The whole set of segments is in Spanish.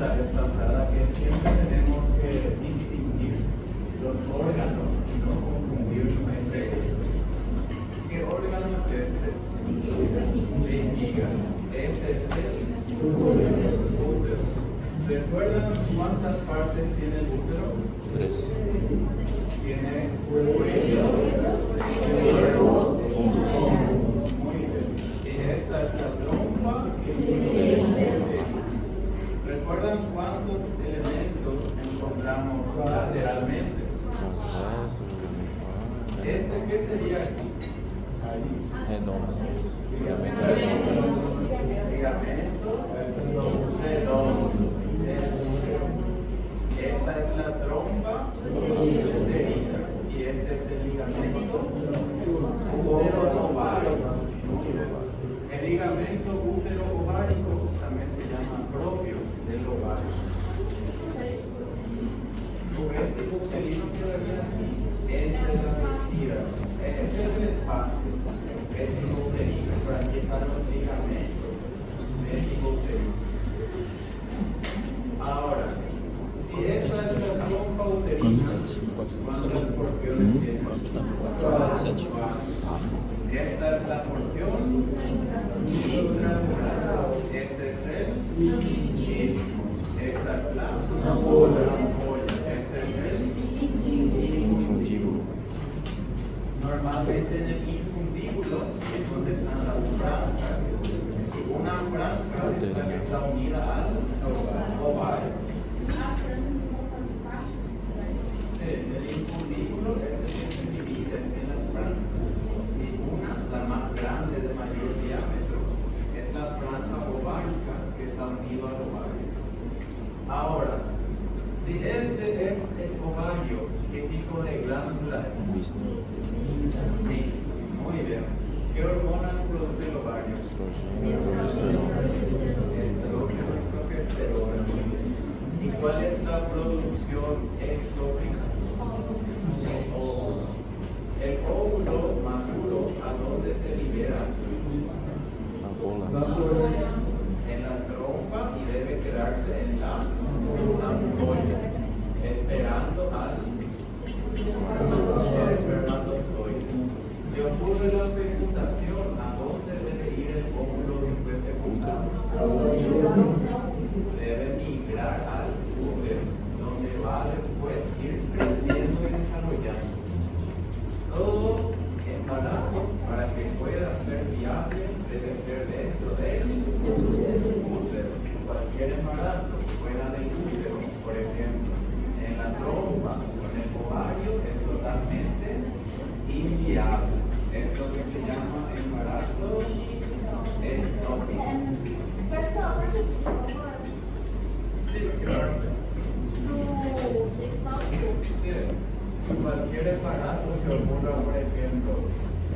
la vez pasada que siempre tenemos que distinguir los órganos y no confundirnos entre ellos. ¿Qué órgano es este? El hígado. Este es el útero. ¿Recuerdan cuántas partes tiene el útero? 3. Tiene cuello, Fundos. muy bien. Y esta es la trompa. ¿Recuerdan cuántos elementos encontramos lateralmente? Processo, movimento ¿Este qué sería aquí? redondo. Ligamento redondo. Ligamento redondo. Esta es la trompa uterina y este es el ligamento útero-ovárico. El ligamento útero-ovárico también se llama propio del ovario. Este uterino que veía aquí, entre las vestidas, ese es el espacio, es el uterino, por aquí están los ligamentos del uterino. Ahora, si esta es la trompa uterina, ¿cuántas porciones tiene? Esta es la porción intramural, este es el istmo, esta es la ampolla, este es el Fundíbulo. normalmente en el infundíbulo es donde están las franjas. Una franja es la que está unida al ovario. El infundíbulo es el que se divide en las franjas. Y una, la más grande de mayor diámetro, es la franja ovárica que está unida al ovario. Ahora, si este es el ovario, ¿qué tipo de glándula es? Visto. Muy bien. ¿Qué hormona produce el ovario? Estrogênio, progesterona. Estrógeno y progesterona. ¿Y cuál es la producción exócrina? El óvulo maduro, ¿a dónde se libera? A bola. En la trompa y debe quedarse en la ampolla, esperando al espermatozoide. Si ocurre la fecundación, ¿a dónde debe ir el óvulo después de fecundado? Debe migrar al útero, donde va después ir creciendo y desarrollando. Todo embarazo, para que pueda ser viable, debe ser dentro del útero. Cualquier embarazo fuera del útero, por ejemplo, en la trompa o en el ovario, es totalmente inviable. Es lo que se llama embarazo ectópico. Sí, claro. Cualquier embarazo que ocurra, por ejemplo,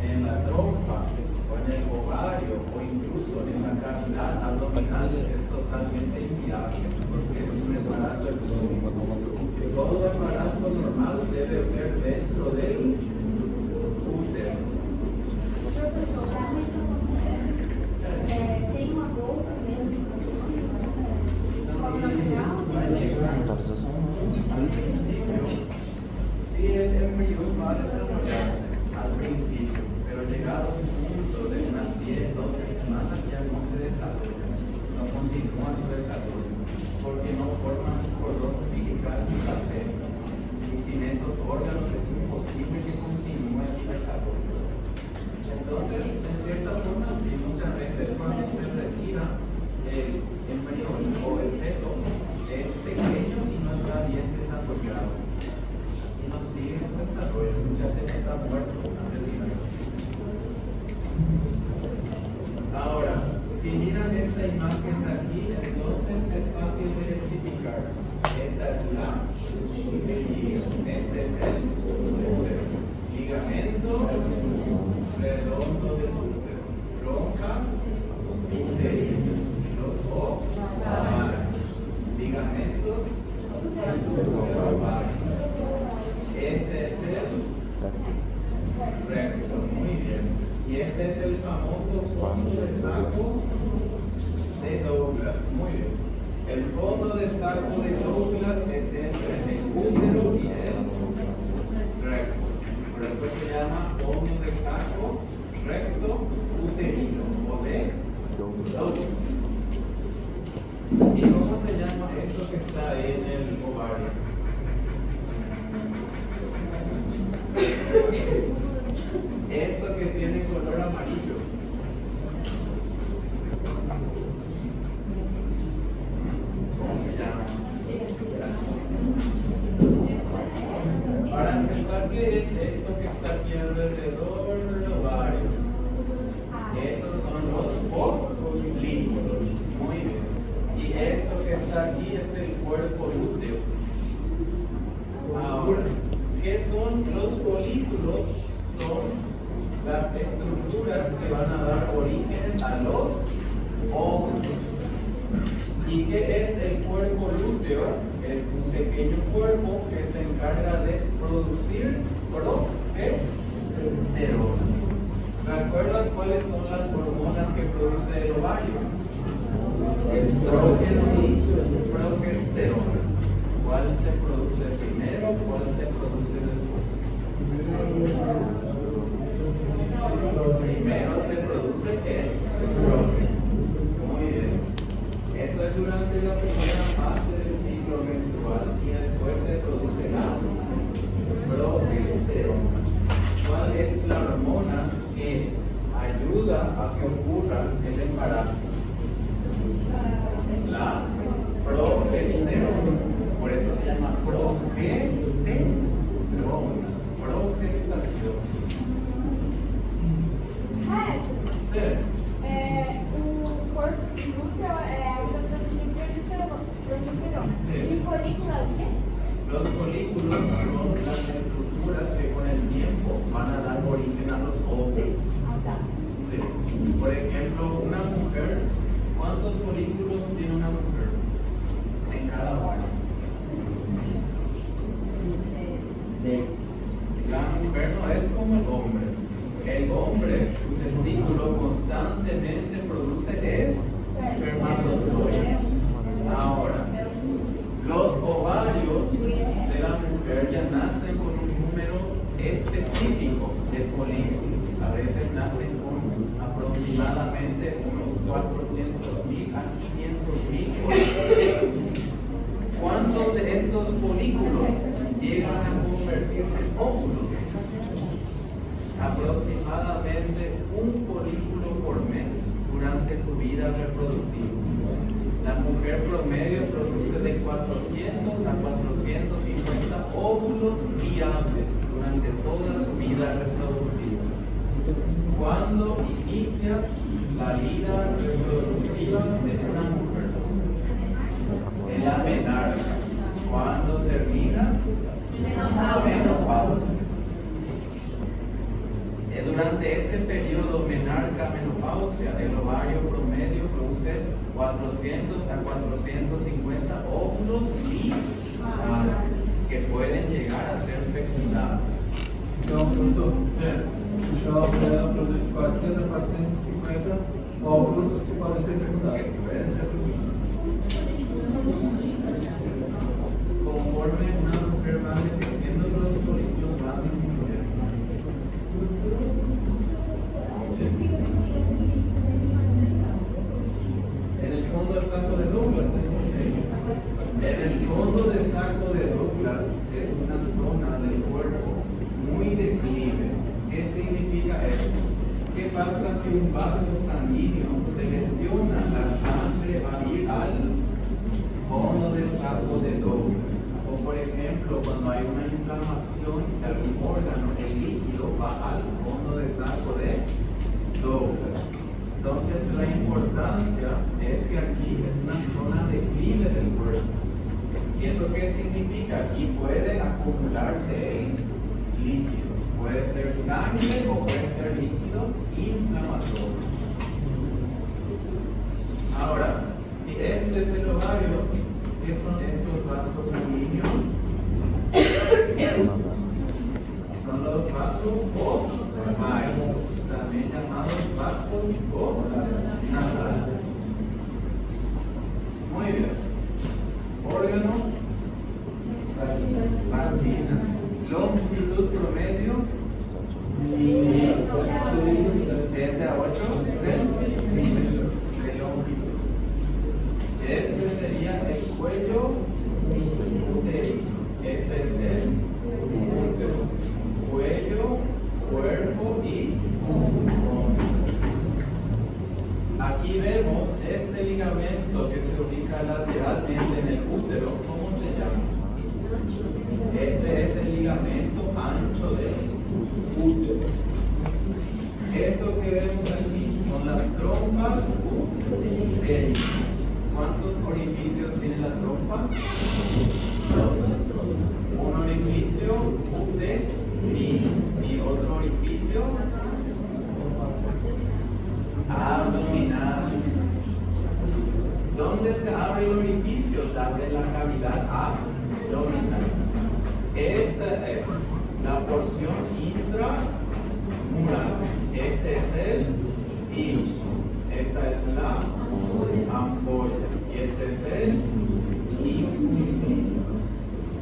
en la trompa o en el ovario o incluso en la cavidad abdominal es totalmente inviable porque es un embarazo ectópico. Todo embarazo normal debe ser dentro del útero. Tem uma boca mesmo, Autorização. Sí, el embrión va a desarrollarse al principio, pero llegado a un punto de unas 10, 12 semanas ya no se desarrolla, no continúa su desarrollo, porque no forman un cordón umbilical placenta. Y sin esos órganos es imposible que continúe su desarrollo. Entonces, en cierta forma, sí, muchas veces cuando se retira el embrión o el feto, es pequeño y no está bien desarrollado. Y no sigue su desarrollo, muchas veces está muerto antes de nacer. Ahora, si miran esta imagen de aquí, entonces es fácil de identificar. Esta es la uterina, este es el útero, ligamento redondo del útero, trompa uterina, los ovarios, ligamentos útero-ovarios. Este es el El fondo de saco de Douglas es entre el útero y el recto. Por eso se llama fondo de saco recto uterino o de Douglas. ¿Y cómo se llama esto que está ahí en el ovario? Esto que tiene color amarillo. ¿Cómo se llama? Para empezar, ¿qué es esto que está aquí alrededor del ovario? Esos son los folículos. Muy bien. Y esto que está aquí es el cuerpo lúteo. Ahora, ¿qué son los folículos? Son las estructuras que van a dar origen a los óvulos. ¿Y qué es el cuerpo lúteo? Es un pequeño cuerpo que se encarga de producir progesterona. ¿Recuerdan cuáles son las hormonas que produce el ovario? Estrógeno y progesterona. ¿Cuál se produce primero? ¿Cuál se produce después? Primero se produce el estrógeno. Muy bien. Eso es durante la primera fase del ciclo menstrual y después se produce la progesterona. ¿Cuál es la hormona que ayuda a que ocurra el embarazo? La progesterona. Por eso se llama progestación. Progestación. Sí. O corpo lúteo ajuda a produzir progesterona. E o folículo é o quê? Los folículos son las estructuras que con el tiempo van a dar origen a los óvulos. Ah, tá. Sí. Por ejemplo, una mujer, ¿cuántos folículos tiene una mujer en cada ovario? 6. La mujer no es como el hombre. El hombre, su testículo constantemente produce espermatozoides. Ahora, los ovarios de la mujer ya nacen con un número específico de folículos. A veces nacen con aproximadamente unos 400.000 a 500.000 folículos. ¿Cuántos de estos folículos llegan a convertirse en óvulos? Aproximadamente un folículo por mes durante su vida reproductiva. La mujer promedio produce de 400 a 450 óvulos viables durante toda su vida reproductiva. ¿Cuándo inicia la vida reproductiva de una mujer? En la menarca. ¿Cuándo termina? Menopausia. Durante ese periodo menarca-menopausia, el ovario promedio produce 400 a 450 óvulos vitales que pueden llegar a ser fecundados. Então, ela produz 400 a 450 óvulos que podem ser fecundados. Conforme una mujer va envejeciendo, los folículos van disminuyendo. En el fondo del saco de Douglas. En el fondo del saco de Douglas es una zona del cuerpo muy declive. ¿Qué significa eso? ¿Qué pasa si un vaso sanguíneo se lesiona? La sangre va a ir al fondo del saco de Douglas. O por ejemplo, cuando hay una inflamación de algún órgano, el líquido va al fondo del saco de Douglas. Entonces la importancia es que aquí es una zona declive del cuerpo. ¿Y eso qué significa? Aquí puede acumularse el líquido. Puede ser sangre o puede ser líquido inflamatorio. Ahora, si este es el ovario, ¿qué son estos vasos sanguíneos? Son los vasos ovarios, también llamados vasos natales. Muy bien. órgano? Vagina. Longitud promedio, 7 a 8 centímetros de longitud. Este sería el cuello uterino. Este es el útero. Cuello, cuerpo y aquí vemos este ligamento que se ubica lateralmente en el útero. ¿Cómo se llama? Este es el ligamento ancho del útero. Esto que vemos aquí son las trompas uterinas. ¿Cuántos orificios tiene la trompa? Un orificio uterino y otro orificio abdominal. ¿Dónde se abre el orificio? Se abre la cavidad abdominal. Esta es la porción intramural. Este es el hilo. Esta es la ampolla. Y este es el infundíbulo.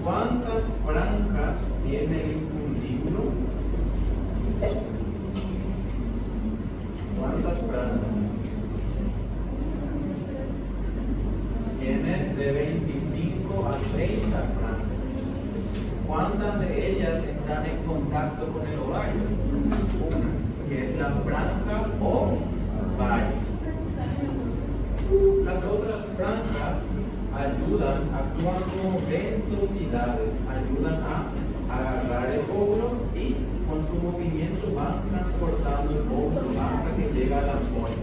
¿Cuántas franjas tiene el infundíbulo? ¿Cuántas franjas? Tiene de 25 a 30 franjas. ¿Cuántas de ellas están en contacto con el ovario? Una, que es la franja ovario. Las otras franjas actúan como ventosidades, ayudan a agarrar el óvulo y con su movimiento van transportando el óvulo hasta que llega a la ampolla.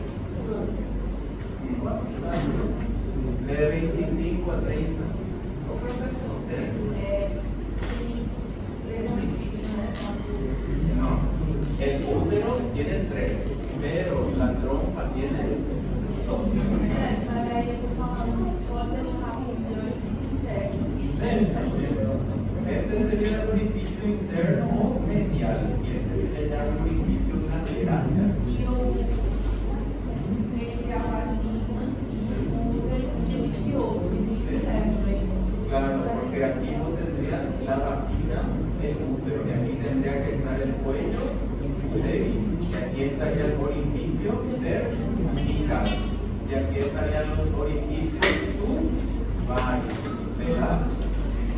De 25 a 30. No, el útero tiene 3, pero la trompa tiene 2. Este sería el orificio interno o medial y este sería el orificio lateral. Claro, porque aquí no tendrías la vagina, el útero, y aquí tendría que estar el cuello uterino, y aquí estaría el orificio cervical, y aquí estarían los orificios subvarios de la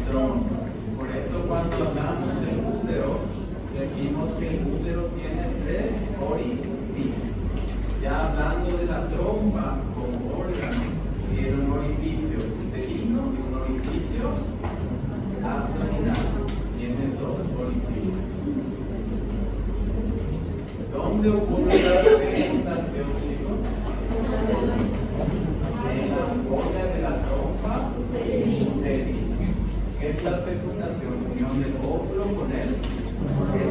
trompa. Por eso cuando hablamos del útero, decimos que el útero tiene 3 orificios. Ya hablando de la trompa como órgano, tiene un orificio uterino y un orificio abdominal. Tiene 2 orificios. ¿Dónde ocurre la fecundación, chicos? En la ampolla de la trompa uterina. ¿Qué es la fecundación? Unión del óvulo con el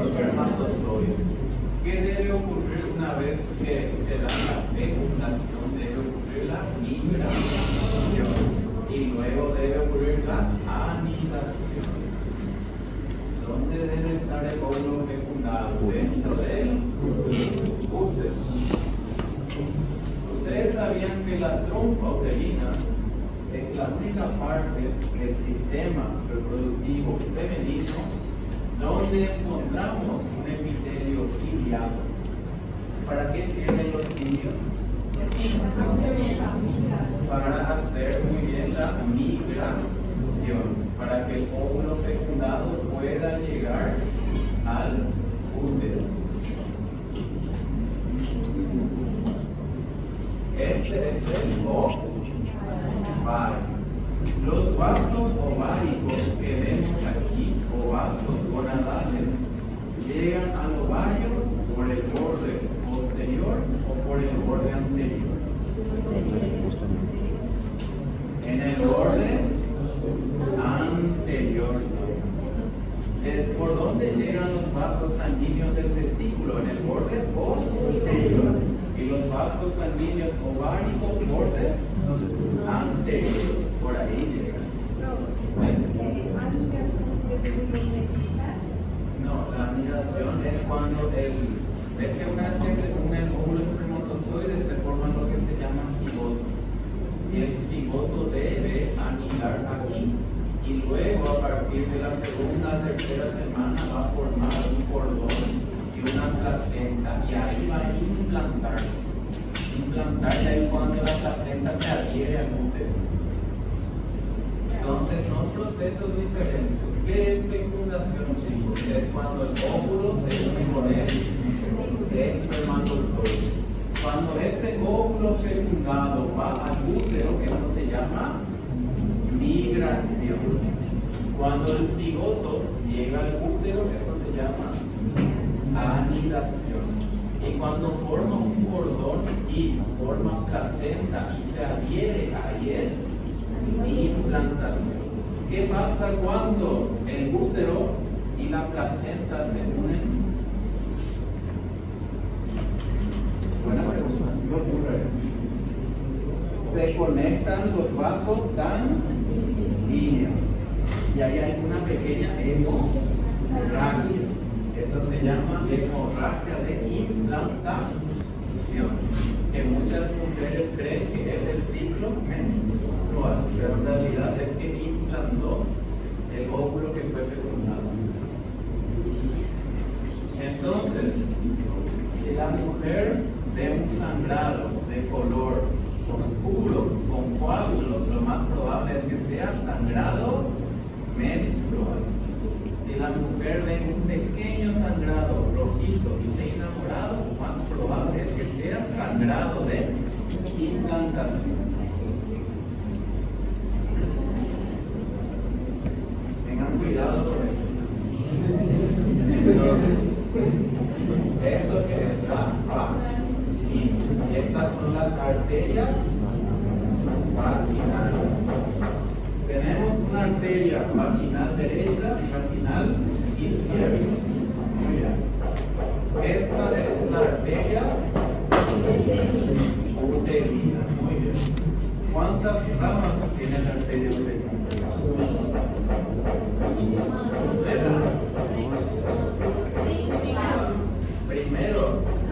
espermatozoide. ¿Qué debe ocurrir una vez que se da la fecundación? Debe ocurrir la migración y luego debe ocurrir la anidación. ¿Dónde debe estar el óvulo fecundado? Dentro del útero. Ustedes sabían que la trompa uterina es la única parte del sistema reproductivo femenino donde encontramos un epitelio ciliado. ¿Para qué sirven los cilios? Para hacer muy bien la migración, para que el óvulo fecundado pueda llegar al útero. Este es el ovario. Los vasos ováricos que vemos aquí, o vasos gonadales, llegan al ovario por el borde posterior o por el borde anterior. En el borde anterior. ¿Por dónde llegan los vasos sanguíneos del testículo? En el borde posterior. Y los vasos sanguíneos ováricos, borde anterior. Por ahí llegan. No, la anidación es cuando ves que una vez que se une el óvulo espermatozoide se forma lo que se llama cigoto. Y el cigoto debe anidar aquí. y luego a partir de la segunda, tercera semana va a formar un cordón y una placenta y ahí va a implantarse. Implantar y ahí cuando la placenta se adhiere al útero. Entonces son procesos diferentes. ¿Qué es fecundación, chicos? Es cuando el óvulo se une con el espermatozoide. Cuando ese óvulo fecundado va al útero, eso se llama migración. Cuando el cigoto llega al útero, eso se llama anidación. Y cuando forma un cordón y forma placenta y se adhiere, ahí es implantación. ¿Qué pasa cuando el útero y la placenta se unen? Buena pregunta. ¿Qué ocurre? Se conectan los vasos sanguíneos y ahí hay una pequeña hemorragia. Eso se llama hemorragia de implantación, que muchas mujeres creen que es el ciclo menstrual, pero en realidad es que implantó el óvulo que fue fecundado. Entonces, si la mujer ve un sangrado de color oscuro con coágulos, lo más probable es que sea sangrado menstrual. Si la mujer ve un pequeño sangrado rojizo y esté enamorado, lo más probable es que sea sangrado de implantación. Tengan cuidado con eso. Esto que está aquí, estas son las arterias vaginales. Tenemos una arteria vaginal derecha y vaginal izquierda. Muy bien. Esta es la arteria uterina. Muy bien. ¿Cuántas ramas tiene la arteria uterina? Primero,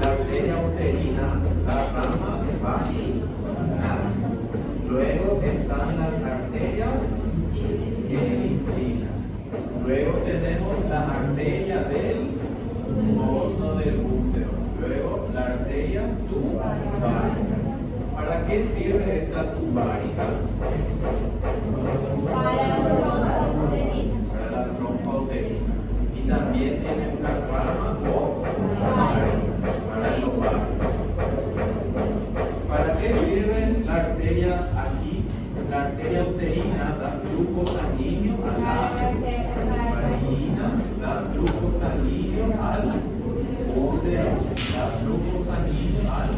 la arteria uterina, la rama vaginal. Luego están las arterias encinas. Luego tenemos la arteria del fondo del útero. Luego la arteria tubárica. ¿Para qué sirve esta tubárica? Para la trompa uterina. Y también tiene una rama ovárica para el ovario. ¿Para qué sirve la arteria aquí? La arteria uterina da flujo sanguíneo a la vagina, da flujo sanguíneo al útero, da flujo sanguíneo al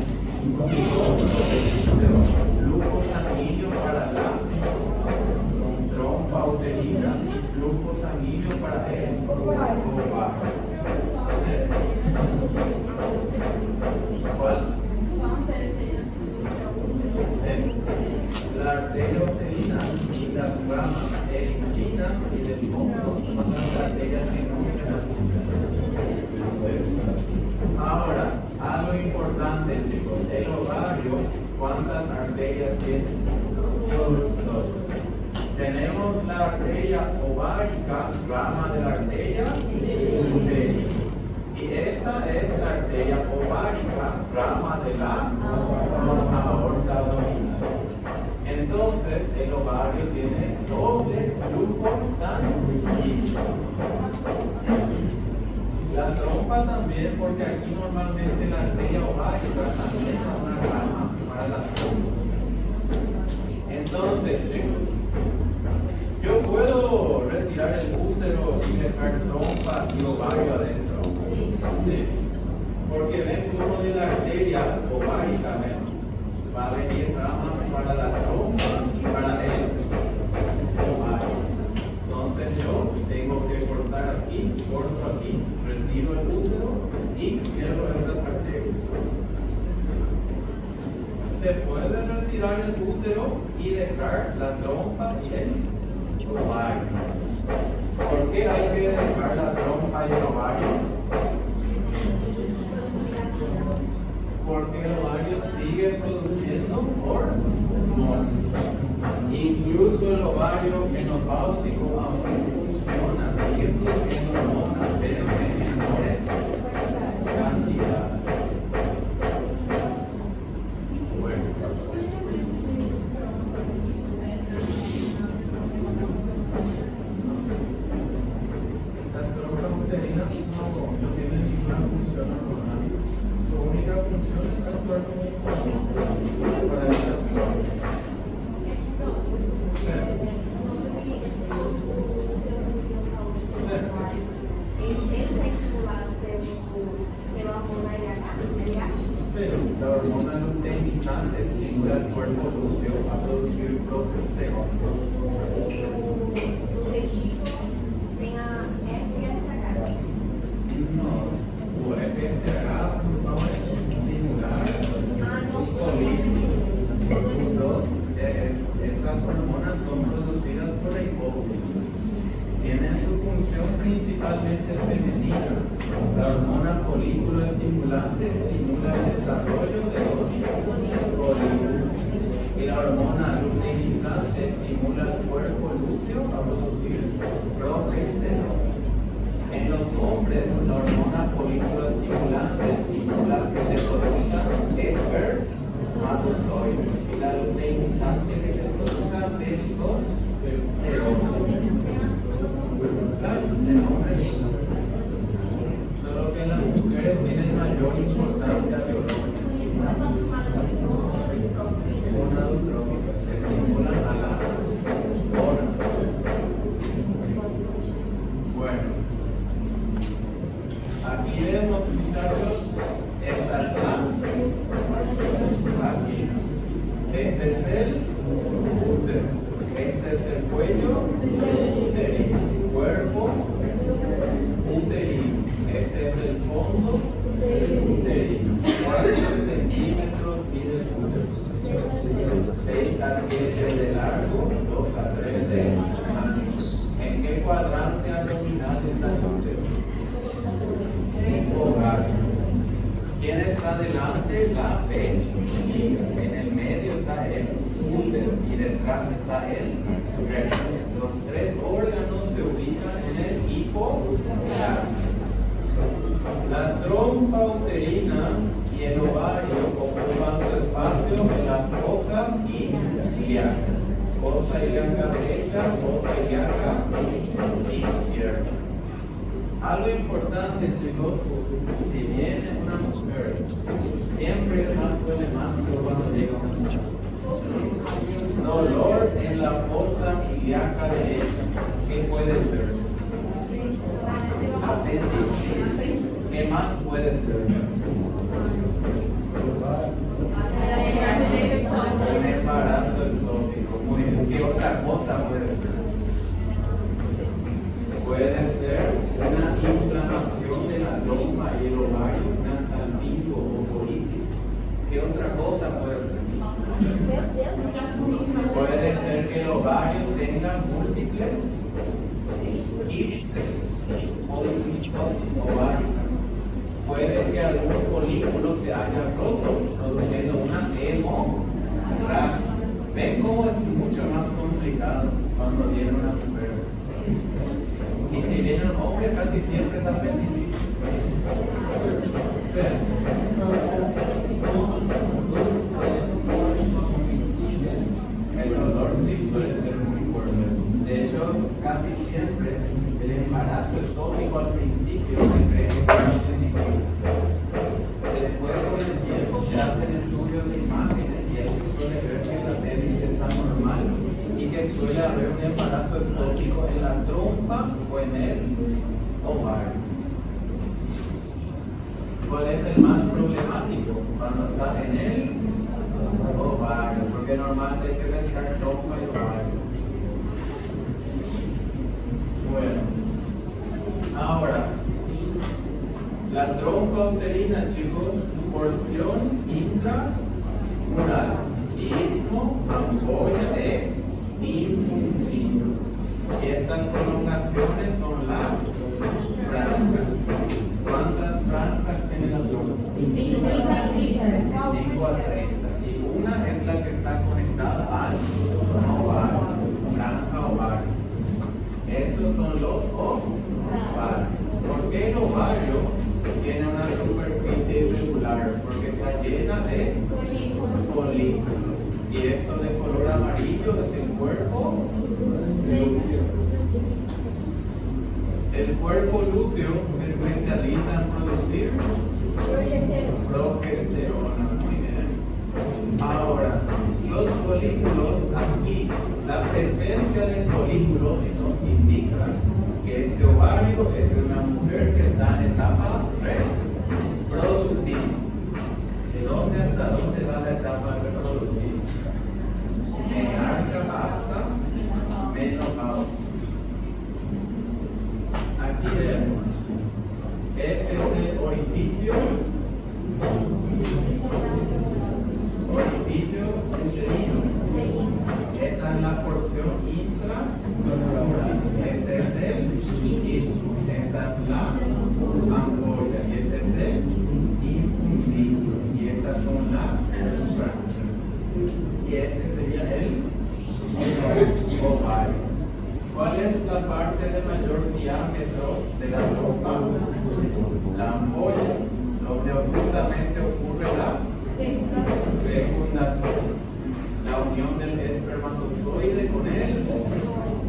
útero, flujo sanguíneo para la trompa uterina y flujo sanguíneo para el ovario. ¿Cuál? La arteria uterina y las ramas encinas y del fondo son las arterias que nutren al útero. Ahora, algo importante, chicos, el ovario, ¿cuántas arterias tiene? Dos. Tenemos la arteria ovárica, rama de la arteria uterina. Y esta es la arteria ovárica, rama de la aorta abdominal. Entonces, el ovario tiene doble flujo sanguíneo. La trompa también, porque aquí normalmente la arteria ovárica también es una rama para la trompa. Entonces, chicos, yo puedo retirar el útero y dejar trompa y ovario adentro. Sí, porque ven como de la arteria ovárica, va a venir ramas para la trompa y para el ovario. Entonces yo tengo que cortar aquí, corto aquí, retiro el útero y cierro estas arterias. Se puede retirar el útero y dejar la trompa y el ovario. ¿Por qué hay que dejar la trompa y el ovario? Porque el ovario sigue produciendo hormonas. Incluso el ovario menopáusico aún funciona, sigue produciendo hormonas, pero en menores cantidades. Bueno. Las trompas uterinas no tienen ninguna función hormonal. Su única función es actuar como un hormón para el trastorno. La hormona luteinizante estimula el cuerpo lúteo a producir progesterona. No, o FSH no es estimular los folículos. Dos, estas hormonas son producidas por la hipófisis. Tienen su función principalmente femenina. La hormona folículo estimulante estimula el desarrollo de los folículos. Y la hormona luteinizante estimula el cuerpo lúteo a producir progesterona. En los hombres, la hormona folículo estimulante estimula que se produzca espermatozoides. Y la luteinizante que se produzca testosterona. En hombres, solo que en las mujeres tienen mayor importancia biológica. Gonadotrópicas que estimulan a la hormona. Bueno, aquí vemos, muchachos, esta está aquí. Este es el útero. Este es el cuello uterino, cuerpo uterino. Este es el fondo uterino. 4 centímetros mide el útero. 6 a 7 de largo, 2 a 3 de ancho. ¿En qué cuadrante abdominal está el útero? Ovar. ¿Quién está delante? La vejiga. En el medio está el útero y detrás está el recto. Los 3 órganos se ubican en el hipotálamo. La trompa uterina y el ovario ocupan su espacio en las fosas ilíacas. Fosa ilíaca derecha, fosa ilíaca izquierda. Algo importante, chicos, si viene una mujer, siempre es más problemático cuando llega una mujer. Dolor en la fosa ilíaca derecha. ¿Qué puede ser? Apendicitis. ¿Qué más puede ser? Un embarazo ectópico. Muy bien. ¿Qué otra cosa puede ser? Puede ser una inflamación de la trompa y el ovario, una salpingo o colitis. ¿Qué otra cosa puede ser? Puede ser que el ovario tenga múltiples quistes o cistosis ovárica. Puede que algún folículo se haya roto, produciendo una hemorragia. ¿Ven cómo es mucho más complicado cuando viene una mujer? Y si viene un hombre, casi siempre es apendicitis. El dolor sí suele ser muy fuerte. De hecho, casi siempre el embarazo ectópico al principio se cree que es apendicitis. Después, con el tiempo, se hacen estudios de imágenes y ahí se suele ver que la pelvis está normal y que suele haber un embarazo ectópico en la trompa o en el ovario. ¿Cuál es el más problemático? Cuando está en el ovario, porque normalmente hay que mezclar trompa y ovario. Bueno, ahora, la trompa uterina, chicos, su porción intramural, istmo, ampolla de infundido. Y estas prolongaciones son las franjas. ¿Cuántas franjas tiene la trompa? 5 a 30. Y una es la que está conectada al ovario. tiene una superficie irregular porque está llena de folículos. Y esto de color amarillo es el cuerpo lúteo. El cuerpo lúteo se especializa en producir progesterona. Muy bien. Ahora, los folículos aquí, la presencia de folículos nos indica que este ovario es de una mujer que está en etapa reproductiva. ¿De dónde hasta dónde va la etapa reproductiva? Menarca hasta menopausia. Aquí vemos, este es el orificio uterino. Esta es la porción intramural. Este es el istmo. Esta es la ampolla. Y este es el infundíbulo. Y estas son las franjas. Y este sería el ovario. ¿Cuál es la parte de mayor diámetro de la trompa? La ampolla, donde justamente ocurre la fecundación, la unión del espermatozoide con el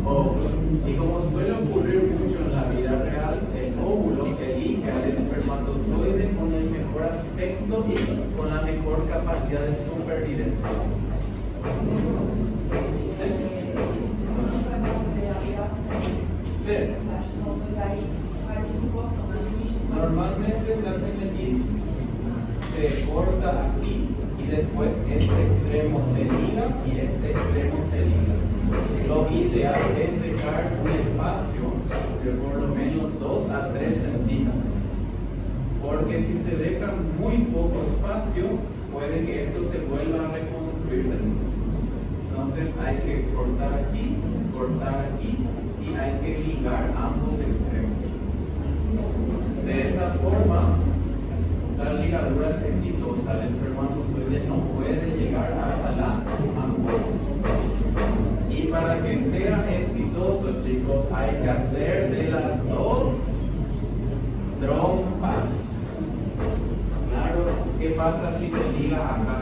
óvulo. Y como suele ocurrir mucho en la vida real, el óvulo elige al espermatozoide con el mejor aspecto y con la mejor capacidad de supervivencia. Normalmente se hace en el istmo, se corta aquí y después este extremo se liga y este extremo se liga. Lo ideal es dejar un espacio de por lo menos 2 a 3 centímetros, porque si se deja muy poco espacio puede que esto se vuelva a reconstruir de nuevo. Entonces hay que cortar aquí y hay que ligar ambos extremos. De esa forma, la ligadura es exitosa. El espermatozoide no puede llegar hasta la ampolla. Y para que sea exitoso, chicos, hay que hacer de las 2 trompas. Claro, ¿qué pasa si se liga acá?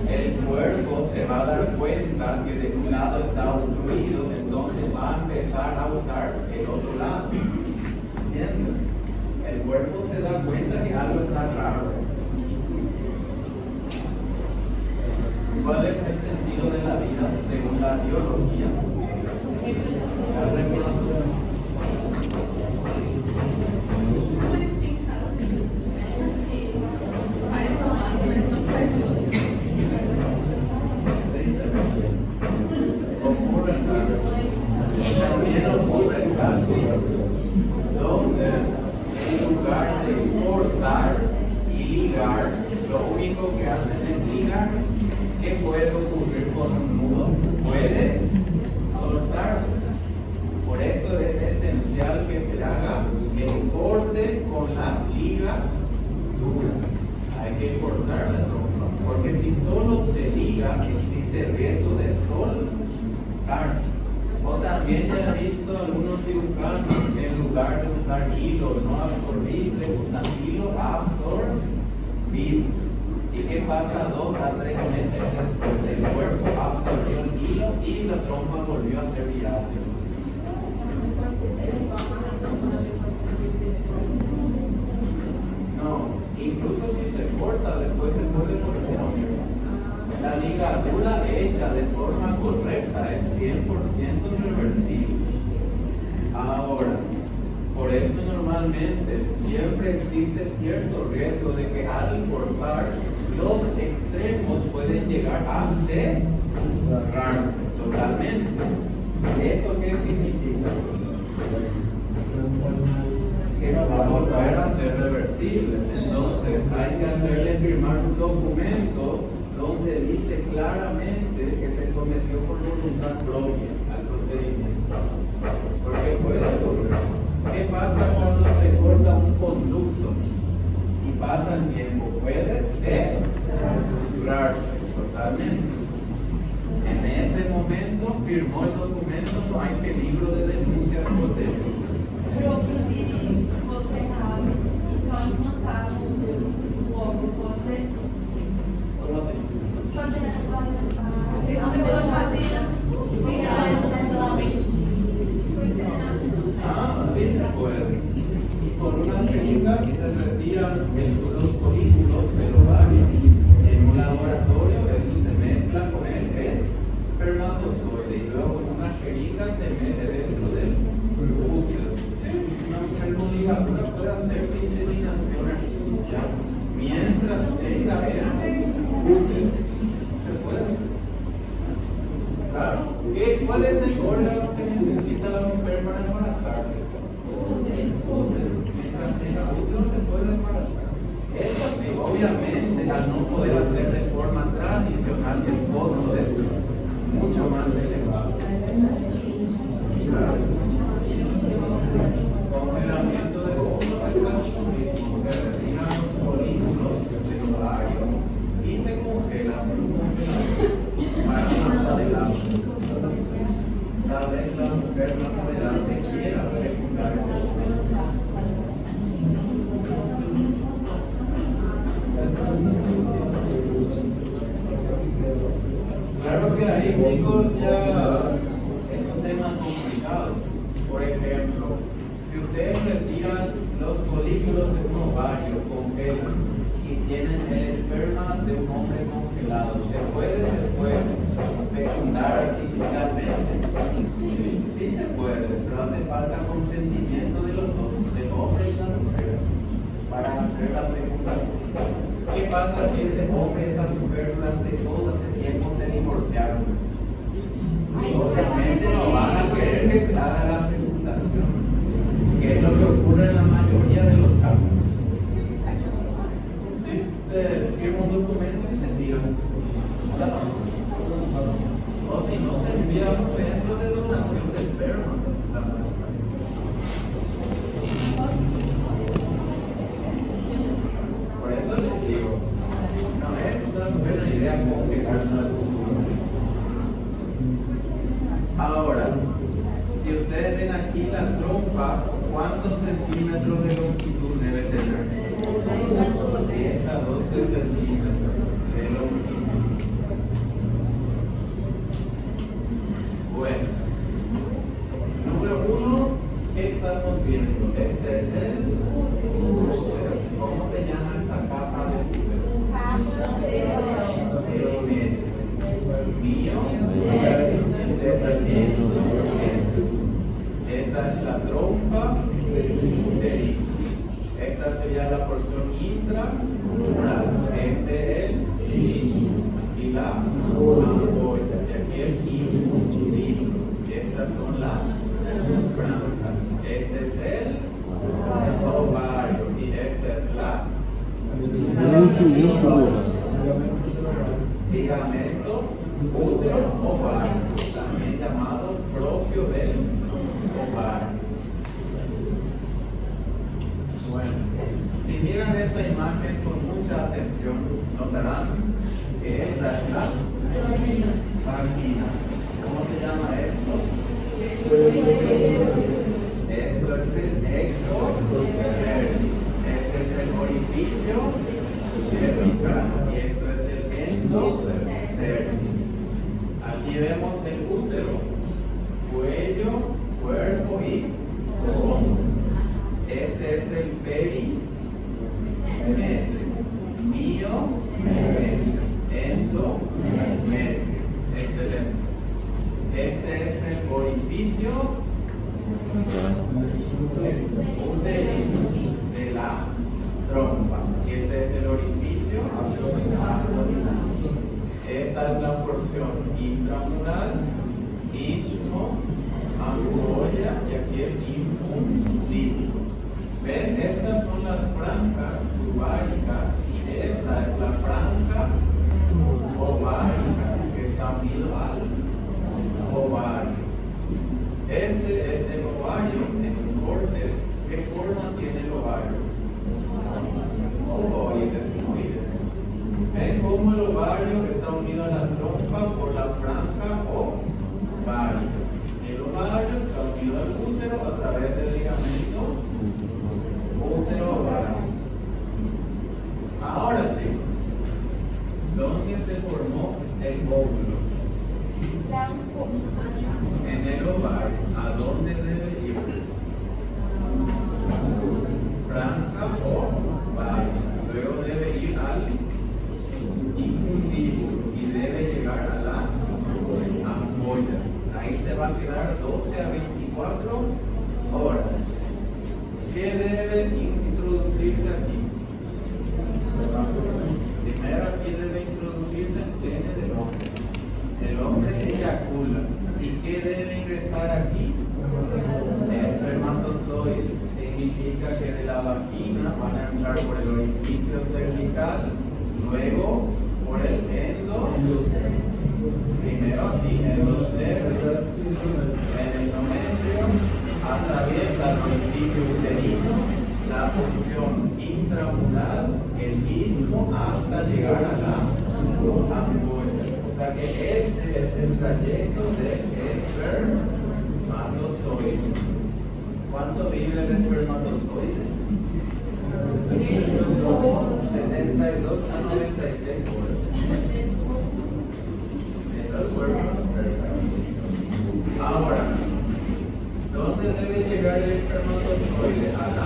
El cuerpo se va a dar cuenta que de un lado está obstruido, entonces va a empezar a usar el otro lado. ¿Entienden? El cuerpo se da cuenta que algo está raro. ¿Cuál es el sentido de la vida según la biología? La reproducción. También ocurre en casos donde en lugar de cortar y ligar, lo único que hacen es ligar. ¿Qué puede ocurrir con un nudo? Puede soltarse. Por eso es esencial que se haga el corte con la liga dura. Hay que cortar la trompa, porque si solo se liga, existe riesgo de soltarse. O también ya he visto algunos cirujanos que en lugar de usar hilo no absorbible, usan hilo absorbible. ¿Y qué pasa 2 a 3 meses después? El cuerpo absorbió el hilo y la trompa volvió a ser viable. No, incluso si se corta, después se puede volver. La ligadura hecha de forma correcta es 100% reversible. Ahora, por eso normalmente siempre existe cierto riesgo de que al cortar los extremos pueden llegar a cerrarse totalmente. ¿Eso qué significa? Que no va a volver a ser reversible. Entonces hay que hacerle firmar un documento donde dice claramente que se sometió por voluntad propia al procedimiento. Porque puede ocurrir. ¿Qué pasa cuando se corta un conducto y pasa el tiempo? Puede cerrarse totalmente. En ese momento firmó el documento, no hay peligro de denuncia por delito. ¿Cómo se sí se puede. Con una jeringa se retiran los folículos del ovario. En un laboratorio eso se mezcla con el espermatozoide y luego con una jeringa se mete dentro del útero. Una mujer con ligadura puede hacer inseminación artificial mientras tenga el útero. ¿Se puede? Claro. ¿Cuál es el órgano que necesita la mujer para embarazarse? Útero. Mientras tenga útero se puede embarazar. Eso sí, obviamente, al no poder hacer de forma tradicional, el costo es mucho más elevado. Claro. Congelamiento de óvulos es lo mismo. Se retiran los folículos del ovario y se congelan para más adelante. Tal vez la mujer más adelante quiera fecundar ese óvulo. Claro que ahí, chicos, ya es un tema complicado. Por ejemplo, si ustedes retiran los folículos de un ovario, congelan y tienen el esperma de un hombre congelado, ¿se puede después fecundar artificialmente? Sí se puede, pero hace falta consentimiento de los dos, del hombre y la mujer, para hacer la fecundación. ¿Qué pasa si ese hombre y esa mujer durante todo ese tiempo se divorciaron? Obviamente no van a querer que se haga la fecundación, que es lo que ocurre en la mayoría de los casos. Sí, se firma un documento y se tira. O si no, se envía a un centro de donación de esperma. Por eso les digo, no es una buena idea congelarse al futuro. Ahora, si ustedes ven aquí la trompa, ¿cuántos centímetros de longitud debe tener? 10 a 12 centímetros de longitud. Bueno, número 1, ¿qué estamos viendo? Este es el útero. ¿Cómo se llama esta capa del útero? Mío. Esta es la trompa uterina. Esta sería la porción intramural. Este es el líquido. Aquí la ampolla. Y aquí el líquido. Estas son las francas. Este es el ovario. Y esta es la ligamento útero ovario, también llamado propio del ovario. Bueno, si miran esta imagen con mucha atención, notarán que esta es la vagina. ¿Cómo se llama esto? Esto es el ectodermis. Este es el orificio cervical y esto es el endodermis. Aquí vemos el útero, cuello, cuerpo y hombro. Este es el perimetrio, miometrio, endometrio. Excelente. Este es el orificio uterino de la trompa. Y este es el orificio abdominal. Esta es la porción intramural, istmo, ampolla y aquí el infundíbulo. ¿Ven? Estas son las francas ováricas y esta es la franja ovárica que está unido al ovario. Ese es el ovario en un corte. ¿Qué forma tiene el ovario? Ovoide. ¿Ven cómo el ovario está unido a la trompa por la franja ovárica? El ovario está unido al útero a través del ligamento útero-ovario. óvulo? Blanco. En el ovario, ¿a dónde debe ir? Franja o vaina. Luego debe ir al infundíbulo y debe llegar a la ampolla. Ahí se va a quedar 12 a 24 horas. ¿Qué debe introducirse aquí? Primero aquí debe introducirse el pene del hombre. El hombre eyacula. ¿Y qué debe ingresar aquí? Espermatozoide. Significa que de la vagina van a entrar por el orificio cervical, luego por el endo, primero aquí endocervix, en el endometrio, atraviesa el orificio uterino, la porción intramural, el istmo, hasta llegar a la ampolla. O sea que este es el trayecto del espermatozoide. ¿Cuánto vive el espermatozoide? 72 a 96 horas. Eso es perfecto. Ahora, ¿dónde debe llegar el espermatozoide? A la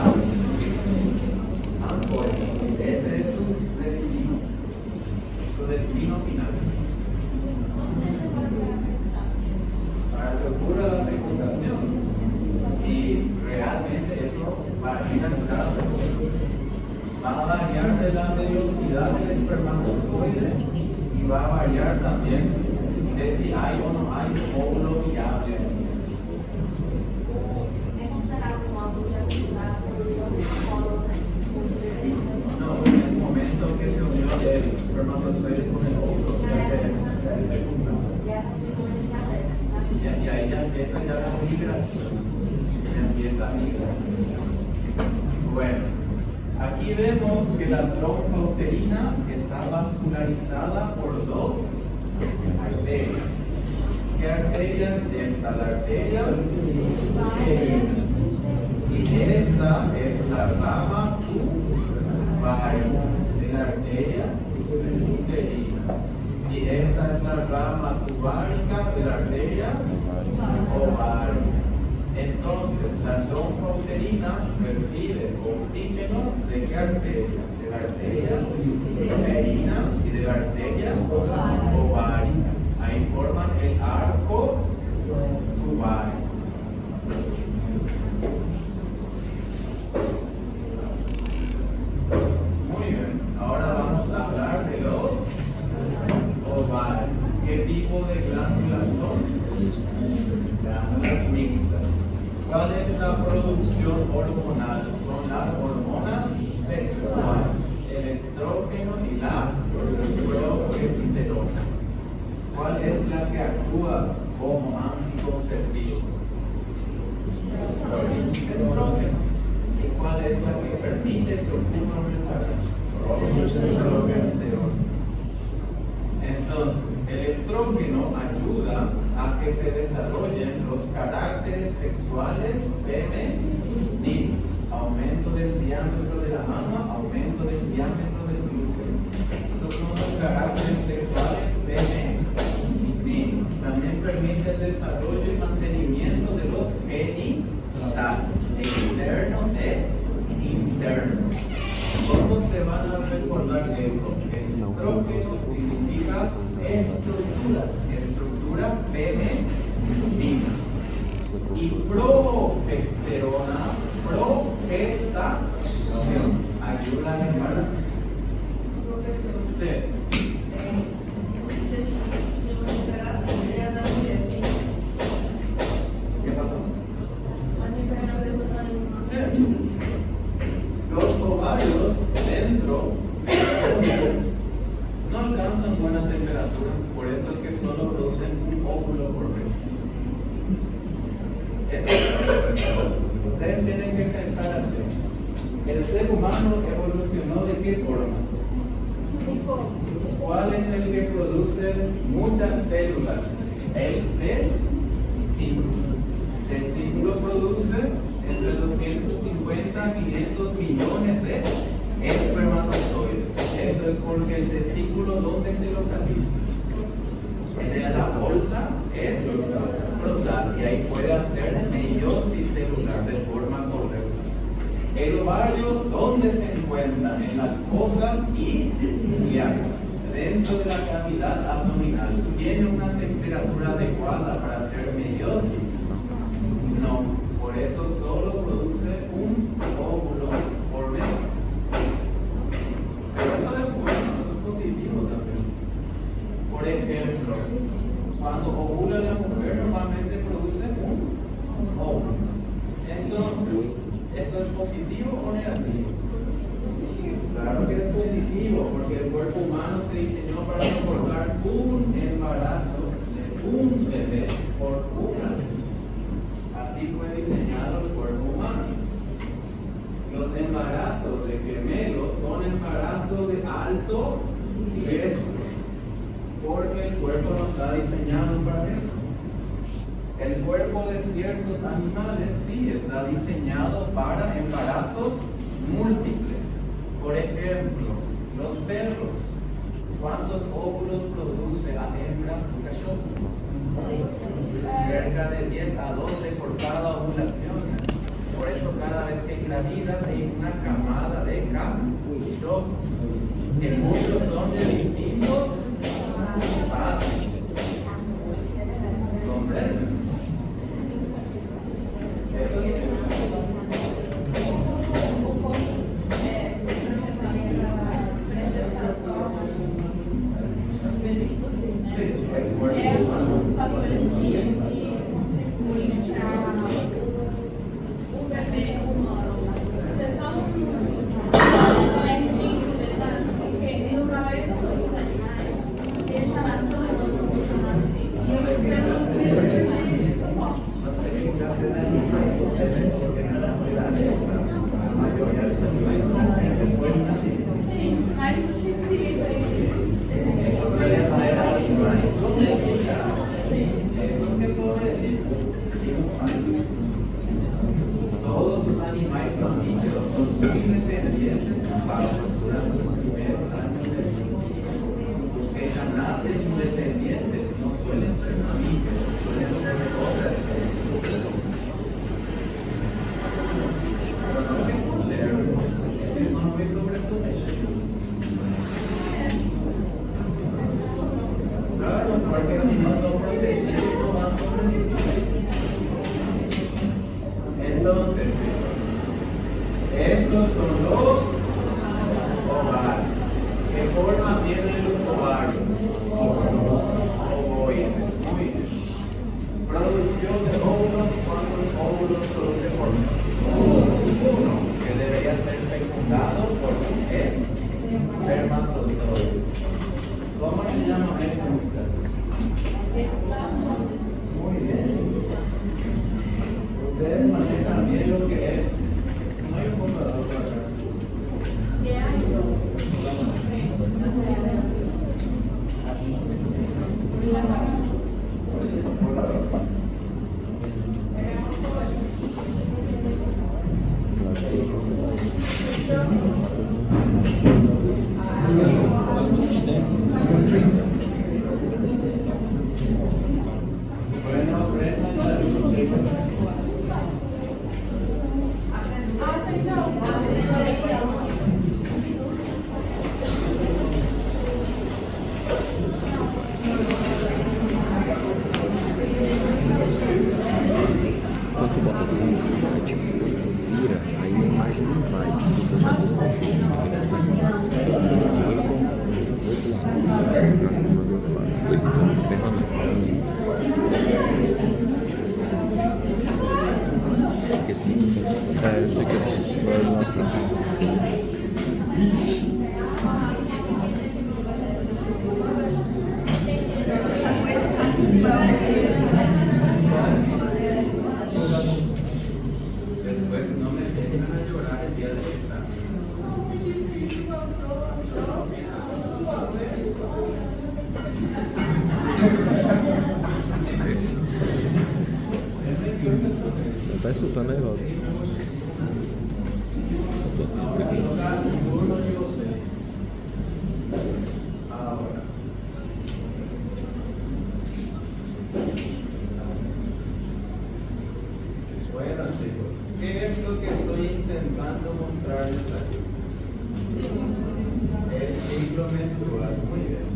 ampolla. Ese es su destino final. Para que ocurra la fecundación. Y realmente eso varía en cada persona. Va a variar de la velocidad del espermatozoide y va a variar también de si hay o no hay óvulo viable. No, en el momento que se unió el espermatozoide con el óvulo, ya se fecunda. Y ahí ya empieza ya la migración. Empieza a migrar. Bueno, aquí vemos que la trompa uterina está vascularizada por dos arterias. ¿Qué arterias? Esta, la arteria uterina. Y esta es la rama tubaria de la arteria uterina. Y esta es la rama tubárica de la arteria ovaria. Entonces, la trompa uterina recibe oxígeno de qué arteria? De la arteria uterina y de la arteria ovárica. Ahí forman el arco tubario. Muy bien, ahora vamos a hablar de los ovarios. ¿Qué tipo de glándulas son? Glándulas mixtas. ¿Cuál es la producción hormonal? Son las hormonas sexuales, el estrógeno y la progesterona. ¿Cuál es la que actúa como anticonceptivo? Estrógeno. ¿Y cuál es la que permite que ocurra un embarazo? Progesterona. Entonces, el estrógeno ayuda a que se desarrollen los caracteres sexuales femeninos. Aumento del diámetro de la mama, aumento del diámetro del glúteo. Estos son los caracteres sexuales femeninos. También permite el desarrollo y mantenimiento de los genitales, externos e internos. ¿Cómo se van a recordar eso? Estrógeno significa estructura femenina. Y progesterona, ayuda al embarazo. Sí. ¿Qué pasó? Los ovarios dentro no alcanzan buena temperatura, por eso es que solo producen un óvulo por vez. Ustedes tienen que pensar así. El ser humano evolucionó de qué forma? ¿Cuál es el que produce muchas células? El testículo. El testículo produce entre 250 y 500 millones de espermatozoides. Eso es porque el testículo, ¿dónde se localiza? tiene la bolsa es frontal y ahí puede hacer meiosis celular de forma correcta. El ovario, ¿dónde se encuentra? En las fosas iliacas, dentro de la cavidad abdominal. ¿Tiene una temperatura adecuada para hacer meiosis? No, por eso solo produce un óvulo por mes. Pero eso es bueno, eso es positivo también. Por ejemplo, cuando ovula la mujer normalmente produce un óvulo. Entonces, ¿eso es positivo o negativo? Claro que es positivo, porque el cuerpo humano se diseñó para soportar un embarazo de un bebé por una vez. Así fue diseñado el cuerpo humano. Los embarazos de gemelos son embarazos de alto riesgo, porque el cuerpo no está diseñado para eso. El cuerpo de ciertos animales sí está diseñado para embarazos múltiples. Por ejemplo, los perros. ¿Cuántos óvulos produce la hembra un cachorro? Cerca de 10 a 12 por cada ovulación. Por eso cada vez que gravida hay una camada de cachorros. Que muchos son de distintos padres. ¿Comprenden? Eso es todos los animales mamíferos son muy independientes para los primeros años de vida. Los que ya nacen independientes no suelen ser mamíferos, suelen ser de otras especies. Pero no es esconderlo, eso no es sobreproteger. Claro, porque si no son protegidos, no van a sobrevivir. Entonces, estos son los ovarios. ¿Qué forma tienen los ovarios? Ovoides. Muy bien. Producción de óvulos. ¿Cuántos óvulos produce por mes? Uno, que debería ser fecundado por un espermatozoide. ¿Cómo se llama este muchacho? Muy bien. Ustedes manejan bien lo que es. No hay un computador para acá. Bueno, prendan la biblioteca. Quando tu bota assim, tipo, vira, aí a imagem não vai. Então já vamos ao filme, que você vai falar. Você vai pro outro lado. Tá, você vai do outro lado. Depois então, ferramenta. Isso. Porque senão fica agora não assim. Después no me dejan a llorar el día del examen. Tá escutando aí, Valdo? Só tô atento aqui. Ahora. mando mostrarles aquí. El ciclo menstrual. Muy bien.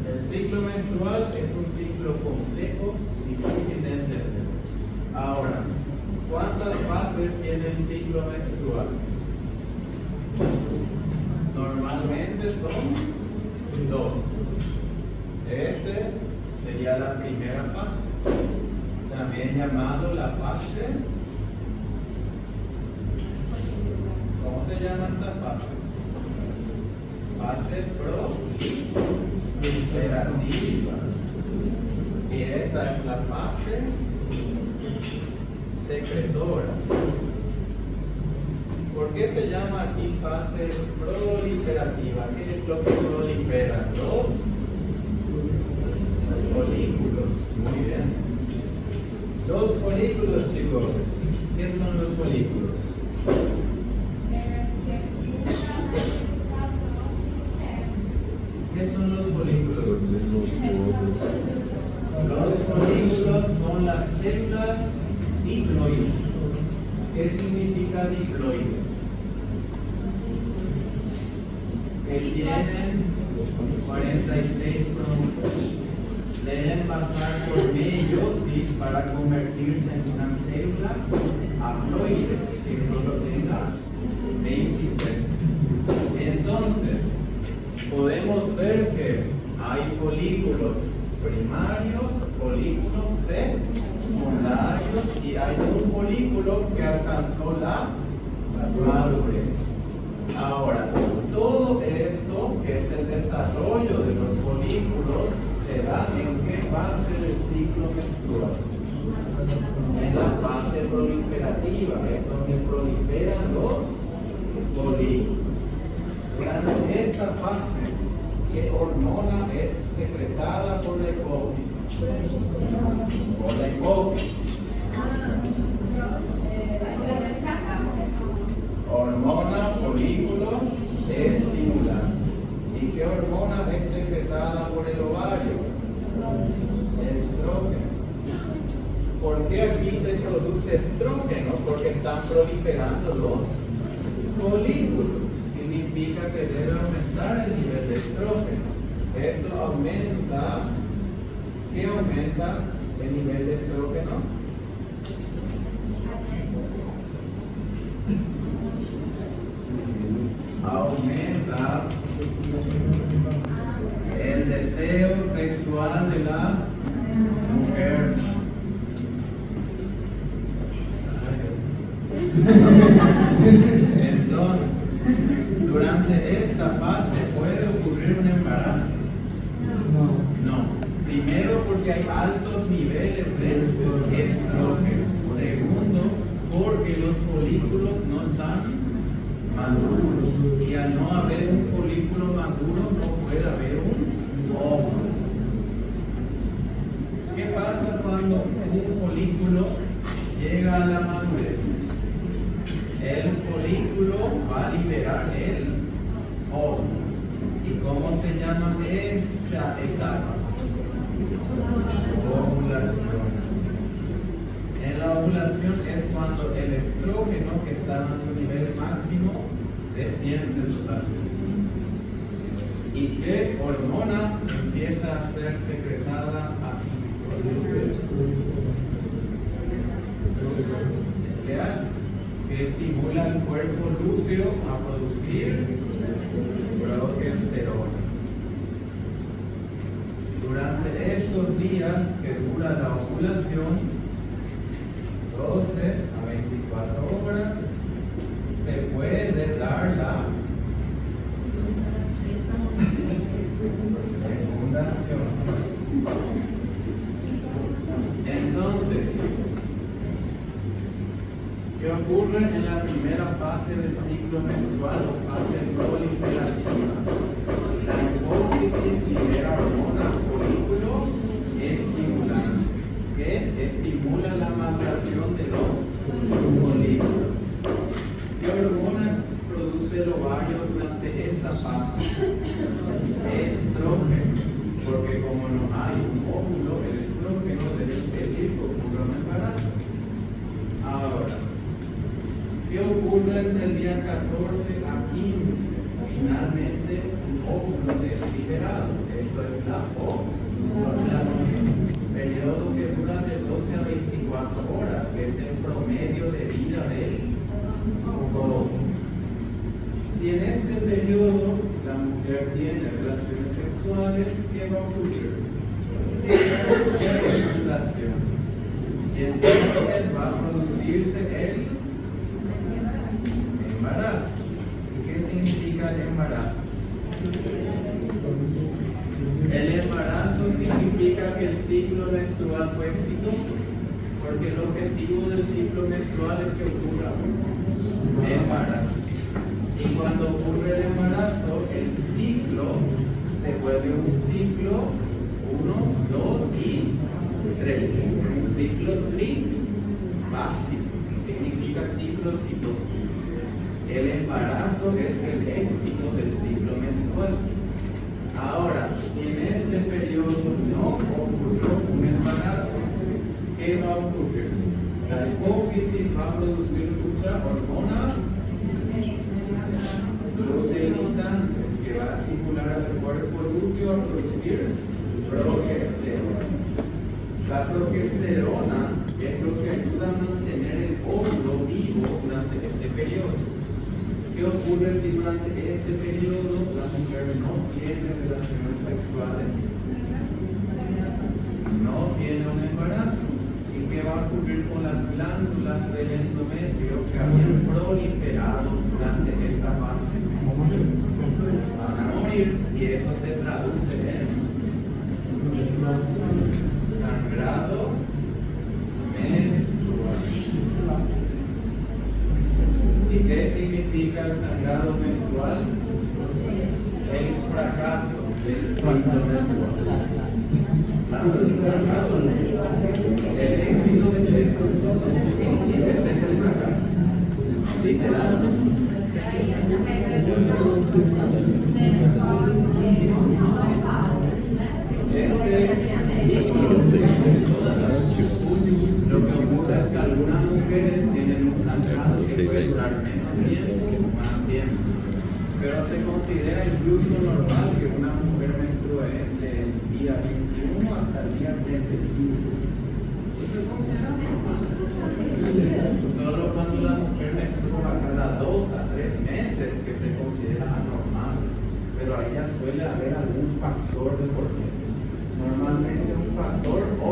El ciclo menstrual es un ciclo complejo, difícil de entender. Ahora, ¿cuántas fases tiene el ciclo menstrual? Normalmente son 2. Este sería la primera fase, también llamado la fase. ¿Cómo se llama esta fase? Fase proliferativa. Y esta es la fase secretora. ¿Por qué se llama aquí fase proliferativa? ¿Qué es lo que prolifera? Los folículos. Muy bien. Los folículos, chicos. ¿Qué son los folículos? ¿Qué son los folículos? Los folículos son las células diploides. ¿Qué significa diploide? Que tienen 46 cromosomas. Deben pasar por meiosis para convertirse en una célula haploide que solo tenga 23. Entonces, podemos ver que hay folículos primarios, folículos secundarios y hay un folículo que alcanzó la madurez. Ahora, todo esto que es el desarrollo de los folículos se da en qué fase del ciclo menstrual. En la fase proliferativa, es donde proliferan los folículos. Durante esta fase, ¿qué hormona es secretada por la hipófisis? Por la hipófisis. Hormona folículo estimulante. ¿Y qué hormona es secretada por el ovario? Estrógeno. ¿Por qué aquí se produce estrógeno? Porque están proliferando los folículos. Significa que debe aumentar el nivel de estrógeno. Esto aumenta. ¿Qué aumenta el nivel de estrógeno? Aumenta el deseo sexual de la mujer. Entonces, durante esta fase puede ocurrir un embarazo. No. Primero, porque hay altos niveles de estrógeno. Segundo, porque los folículos no están maduros. Y al no haber un folículo maduro, no puede haber un óvulo. ¿Qué pasa cuando un folículo llega a la madurez? El folículo va a liberar el óvulo. ¿Y cómo se llama esta etapa? Ovulación. En la ovulación es cuando el estrógeno, que está en su nivel máximo, desciende totalmente. ¿Y qué hormona empieza a ser secretada aquí? LH, que estimula el cuerpo lúteo a producir progesterona. Durante estos días que dura la ovulación, 12 a 24 horas, se puede dar la fecundación. Entonces, ¿qué ocurre en la primera fase del ciclo menstrual o fase proliferativa? La hipófisis libera hormona folículo estimulante que estimula la maduración de los folículos. ¿Qué hormona produce el ovario durante esta fase? Estrógeno, porque como no hay un óvulo, el estrógeno debe pedir por un embarazo. Ahora, ¿qué ocurre ocurren del día 14 a 15, finalmente un óvulo es liberado. Eso es la ovulación. Periodo que dura de 12 a 24 horas, que es el promedio de vida del óvulo. Si en este periodo la mujer tiene relaciones sexuales, ¿qué va a ocurrir? Fecundación. Y entonces va a producirse el embarazo. ¿Qué significa el embarazo? El embarazo significa que el ciclo menstrual fue exitoso, porque el objetivo del ciclo menstrual es que ocurra un embarazo. Y cuando ocurre el embarazo, el ciclo se vuelve un ciclo 1, 2 y 3. Un ciclo básico, significa ciclo exitoso. El embarazo es el éxito del ciclo menstrual. Ahora, si en este periodo no ocurrió un embarazo, ¿qué va a ocurrir? La hipófisis va a producir mucha hormona luteinizante que va a estimular al cuerpo lúteo a producir progesterona. La progesterona es lo que ayuda a mantener el óvulo vivo durante este periodo. ¿Qué ocurre si durante este periodo la mujer no tiene relaciones sexuales? No tiene un embarazo. ¿Y qué va a ocurrir con las glándulas del endometrio que habían proliferado durante esta fase? Van a morir y eso se traduce en sangrado menstrual. ¿Y qué significa el sangrado menstrual? El fracaso del ciclo menstrual. El éxito del sexo es el fracaso. Literalmente. Acho que eu sei. Lo que ocurre es que algunas mujeres tienen un sangrado que Sí, puede sí. durar menos tiempo, más tiempo. Pero se considera incluso normal que una mujer menstrue entre el día 21 hasta el día 35. Eso se considera normal. Solo cuando la mujer menstrua cada 2 a 3 meses que se considera anormal. Pero ahí ya suele haber algún factor de por medio. Normalmente un factor o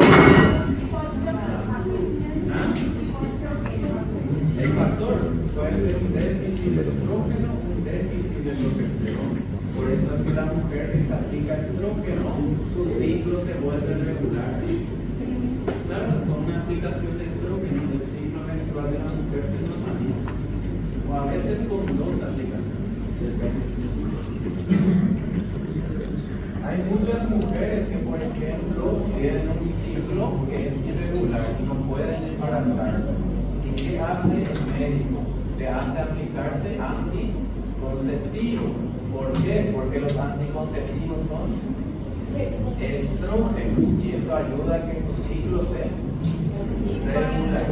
el factor puede ser un déficit de estrógeno, un déficit de progesterona. Por eso es que la mujer que se aplica estrógeno, su ciclo se vuelve regular. Claro, con una aplicación de estrógeno, el ciclo menstrual de la mujer se normaliza. O a veces con 2 aplicaciones. Depende. Hay muchas mujeres que, por ejemplo, tienen un ciclo que es irregular y no pueden embarazarse. ¿Y qué hace el médico? Le hace aplicarse anticonceptivo. ¿Por qué? Porque los anticonceptivos son estrógenos y eso ayuda a que su ciclo se regularice.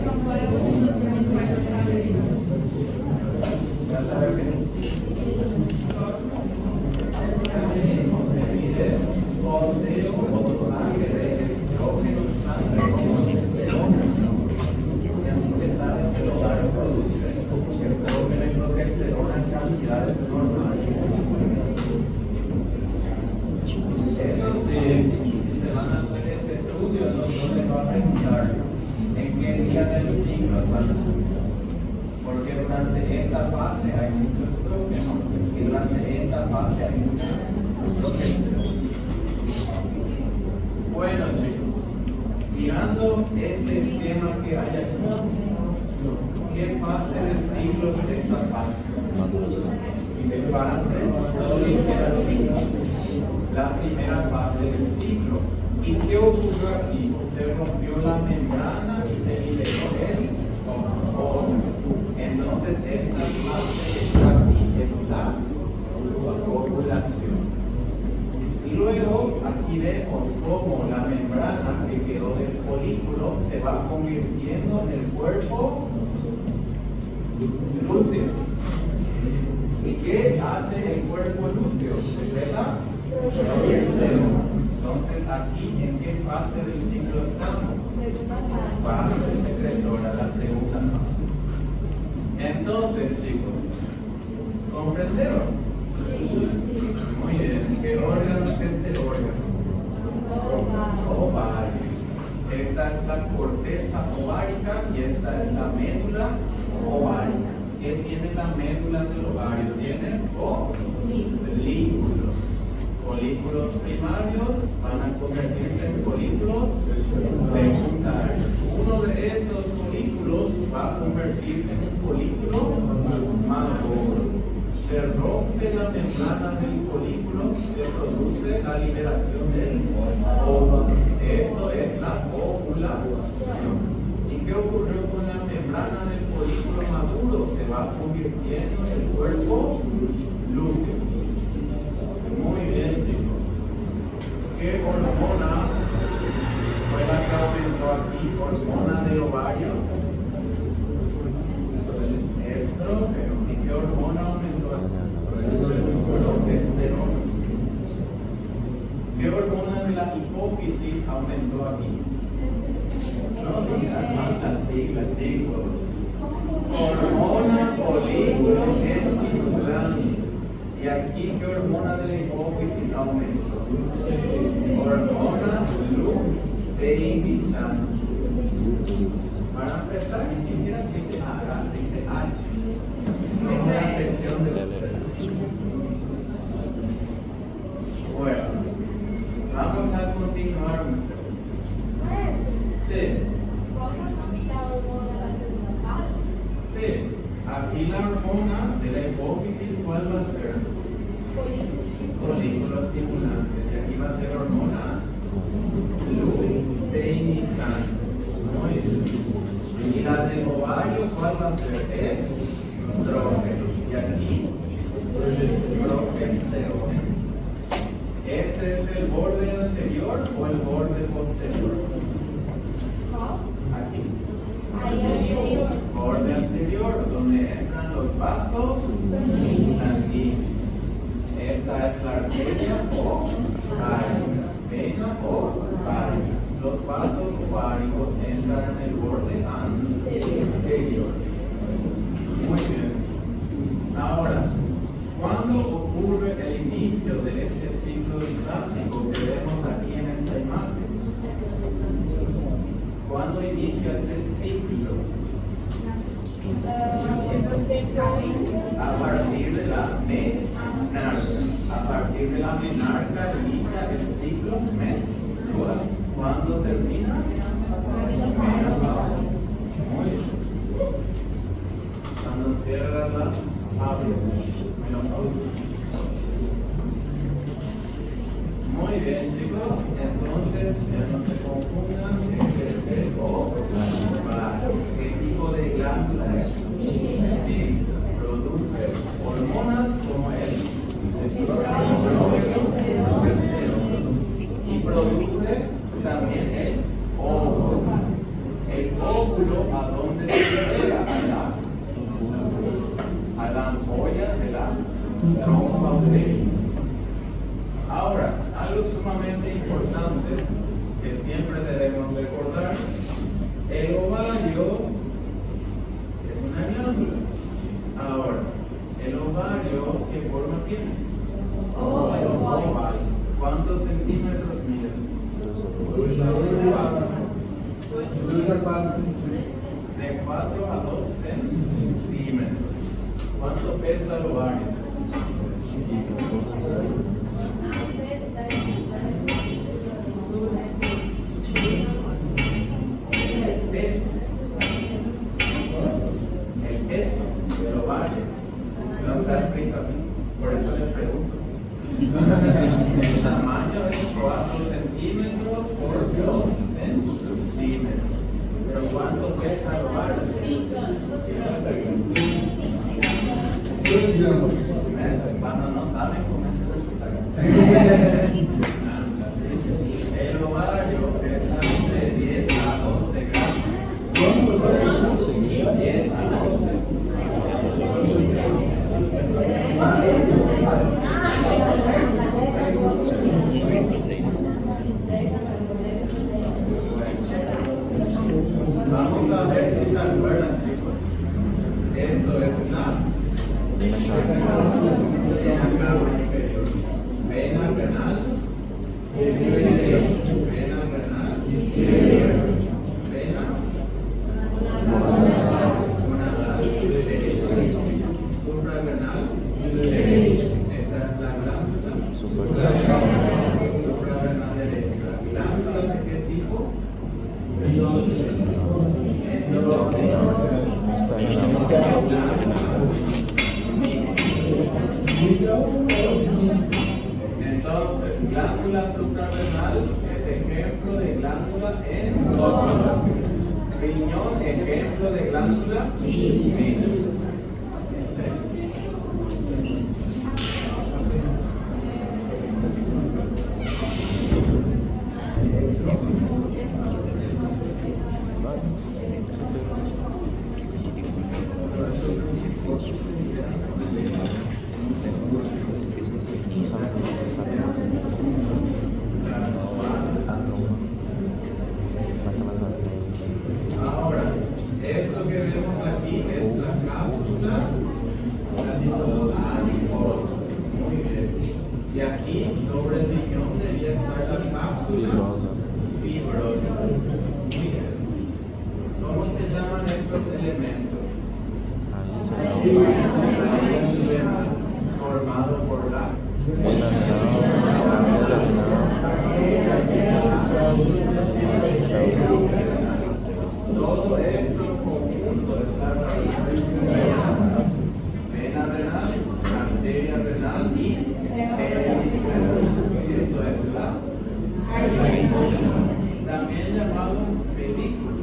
Ya saben que porque durante esta fase hay mucho estrógeno y durante esta fase hay mucho progesterona. Bueno, chicos, mirando este esquema que hay aquí, ¿qué fase del ciclo es esta fase? Maduração. Fase proliferativa, la primera fase del ciclo. ¿Y qué ocurrió aquí? Se rompió la membrana y se liberó el óvulo. Entonces esta fase está aquí, es la ovulación. Y luego aquí vemos cómo la membrana que quedó del folículo se va convirtiendo en el cuerpo lúteo. ¿Y qué hace el cuerpo lúteo? ¿Verdad? Progestero. Entonces, aquí, ¿en qué fase del ciclo estamos? Fase secretora, la segunda fase. Entonces, chicos, ¿comprendieron? Muy bien. ¿Qué órgano es este órgano? Ovario. Esta es la corteza ovárica y esta es la médula ovárica. ¿Qué tiene la médula del ovario? Tiene folículos. Folículos primarios van a convertirse en folículos secundarios. Uno de estos folículos va a convertirse en un folículo maduro. Se rompe la membrana del folículo, se produce la liberación del óvulo. Esto es la ovulación. ¿Y qué ocurrió con la membrana del folículo maduro? Se va convirtiendo en el cuerpo lúteo. Muy bien, chicos. ¿Qué hormona fue la que aumentó aquí? ¿Hormona del ovario? Estrógeno. ¿Y qué hormona aumentó aquí? Progesterona. ¿Qué hormona de la hipófisis aumentó aquí? No digan más la sigla, chicos. Hormona folículo estimulante. ¿Y aquí qué hormona de la hipófisis aumentó? Hormona luteinizante. Para empezar, ni siquiera se dice H, se dice H. En una sección de bueno, vamos a continuar, muchachos. Sí. Sí. Aquí la hormona de la hipófisis, ¿cuál va a ser? Folículo estimulante. Y aquí va a ser hormona luteinizante. Muy bien. Y la del ovario, ¿cuál va a ser? Estrógeno. Y aquí, progesterona. ¿Este es el borde anterior o el borde posterior? Aquí. Borde anterior, donde entran los vasos sanguíneos. Esta es la arteria ovárica, vena ovárica. Los vasos ováricos entran en el borde anterior. Muy bien. Ahora, ¿cuándo ocurre el inicio de este ciclo clásico que vemos aquí en esta imagen? ¿Cuándo inicia este ciclo? A partir de la menarca. A partir de la menarca inicia el ciclo menstrual. ¿Cuándo termina? Menopausia. Muy bien. Cuando cierra la menopausia. Muy bien, chicos. Entonces, ya no se confundan. Este es el ovario. ¿Qué tipo de glándula es? Produce hormonas como el y produce también el óvulo. El óvulo, ¿a dónde se libera? A la ampolla de la trompa uterina. Ahora, algo sumamente importante que siempre debemos recordar: el ovario es una glándula. Ahora, el ovario, ¿qué forma tiene? Oval. ¿Cuántos centímetros mide? De 4 a 2 centímetros. ¿Cuánto pesa el ovario? El peso del ovario no está escrito así, por eso les pregunto. El tamaño es 4 centímetros por 2 centímetros. Pero ¿cuánto pesa el ovario? Cuando no saben cómo es el resultado. El ovario pesa de 10 a 12 gramos. 10 a 12. se acuerdan, chicos? Esto es la vena cava inferior. Vena renal. Vena renal. Vena suprarrenal. Esta es la glándula suprarrenal derecha. ¿Glándula de qué tipo? Entonces, glándula suprarrenal es ejemplo de glándula endócrina. Riñón, ejemplo de glándula endócrina. Ahora, esto que vemos aquí es la cápsula adiposa. Muy bien. Y aquí, sobre el riñón, debía estar la cápsula fibrosa. Muy bien. ¿Cómo se llaman estos elementos? Formado por la todo esto en conjunto es la raíz vena renal, arteria renal y esto es la también llamado pedículo.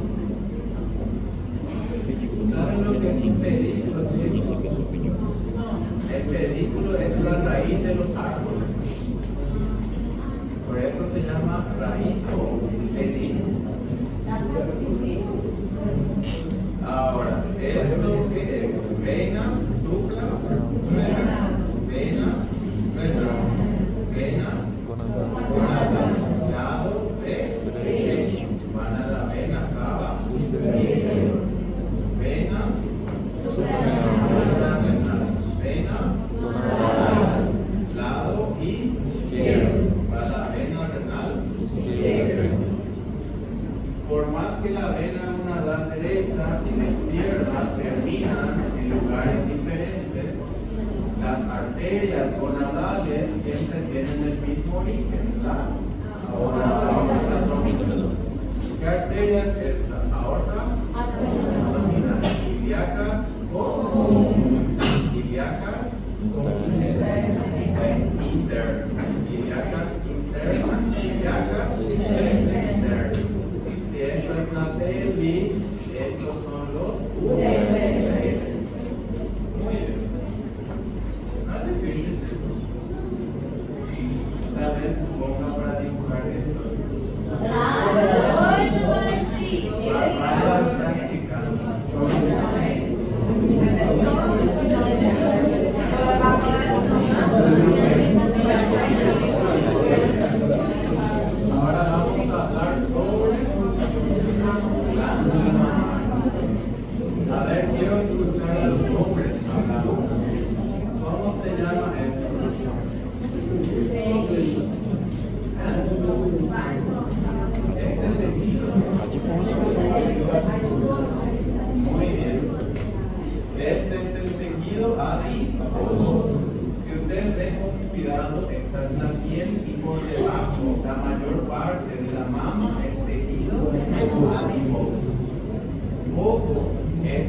¿Saben lo que es un pedículo? El pedículo es la raíz de los árboles. Por eso se llama raíz o pedículo. Ahora, esto que es vena, suprarrenal, vena, renal, vena, gonada, lado derecho, van a la vena cava inferior, vena, suprarrenal, vena, lado izquierdo, va la vena renal izquierda. Por más que la vena en una edad derecha y la izquierda terminan en lugares diferentes, las arterias gonadales siempre tienen el mismo origen, la aorta abdominal. ¿Qué arteria es esta? Aorta abdominal. Ilíaca o ilíaca interna. Ilíaca interna, ilíaca externa. Si esto es la pelvis, estos son los uretres. Muy bien. No es difícil. Tal vez ponga para dibujar esto. Para practicar. Ahora vamos a hablar sobre glándula mamaria. A ver, quiero escuchar a los hombres hablando. ¿Cómo se llama esto? Este tejido. Muy bien. Este es el tejido adiposo. Si ustedes ven con cuidado, esta es la piel y por debajo la mayor parte de la mama es tejido adiposo. Poco es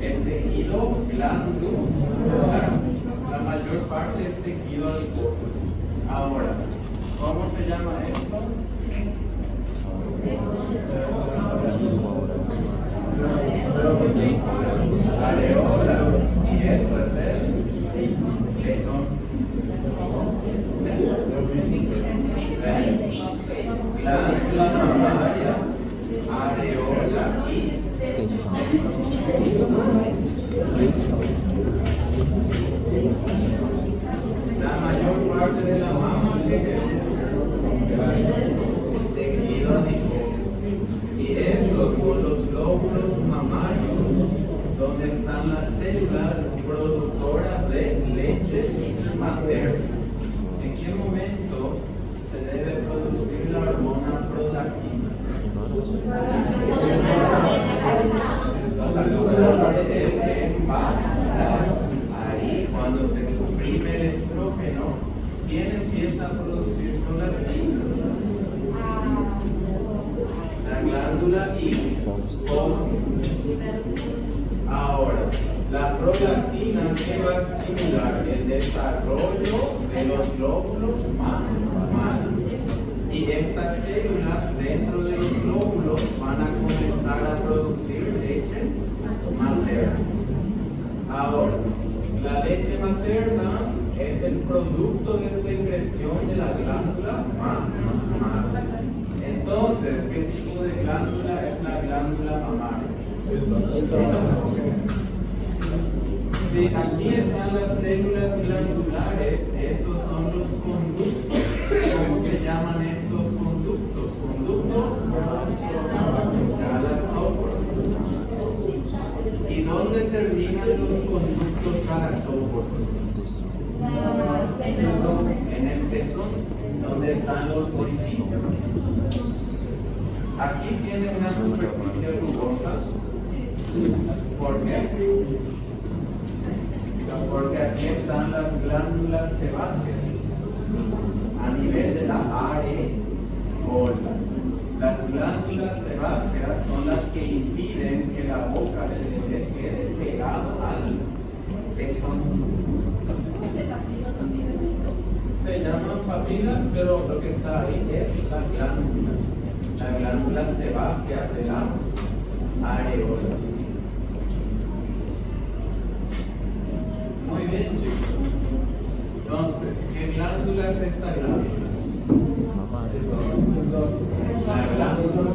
el tejido glandular. La mayor parte es tejido adiposo. Ahora, ¿cómo se llama esto? Areola. Y esto es el pezón. Glándula mamaria, areola y la mayor parte de la mama que es tejido adiposo. Y estos son los glóbulos mamarios. Ahí, cuando se suprime el estrógeno, ¿quién empieza a producir prolactina? La glándula hipófisis. Ahora, la prolactina que va a estimular el desarrollo de los glóbulos mamarios. Y estas células dentro de los glóbulos van a comenzar a producir leche materna. Ahora, la leche materna es el producto de secreción de la glándula mamaria. Entonces, ¿qué tipo de glándula es la glándula mamaria? Sí, aquí están las células glandulares. Estos son los conductos. ¿Cómo se llaman estos conductos? Conductos galactóforos. ¿Y dónde terminan los conductos galactóforos? En el pezón, donde están los orificios. Aquí tiene una superficie rugosa. ¿Por qué? Porque aquí están las glándulas sebáceas a nivel de la areola. Las glándulas sebáceas son las que impiden que la boca del bebé quede pegado al pezón. Se llaman papilas, pero lo que está ahí es la glándula sebácea de la areola. Muy bien, chicos. Entonces, ¿qué glándula es esta glándula? La glándula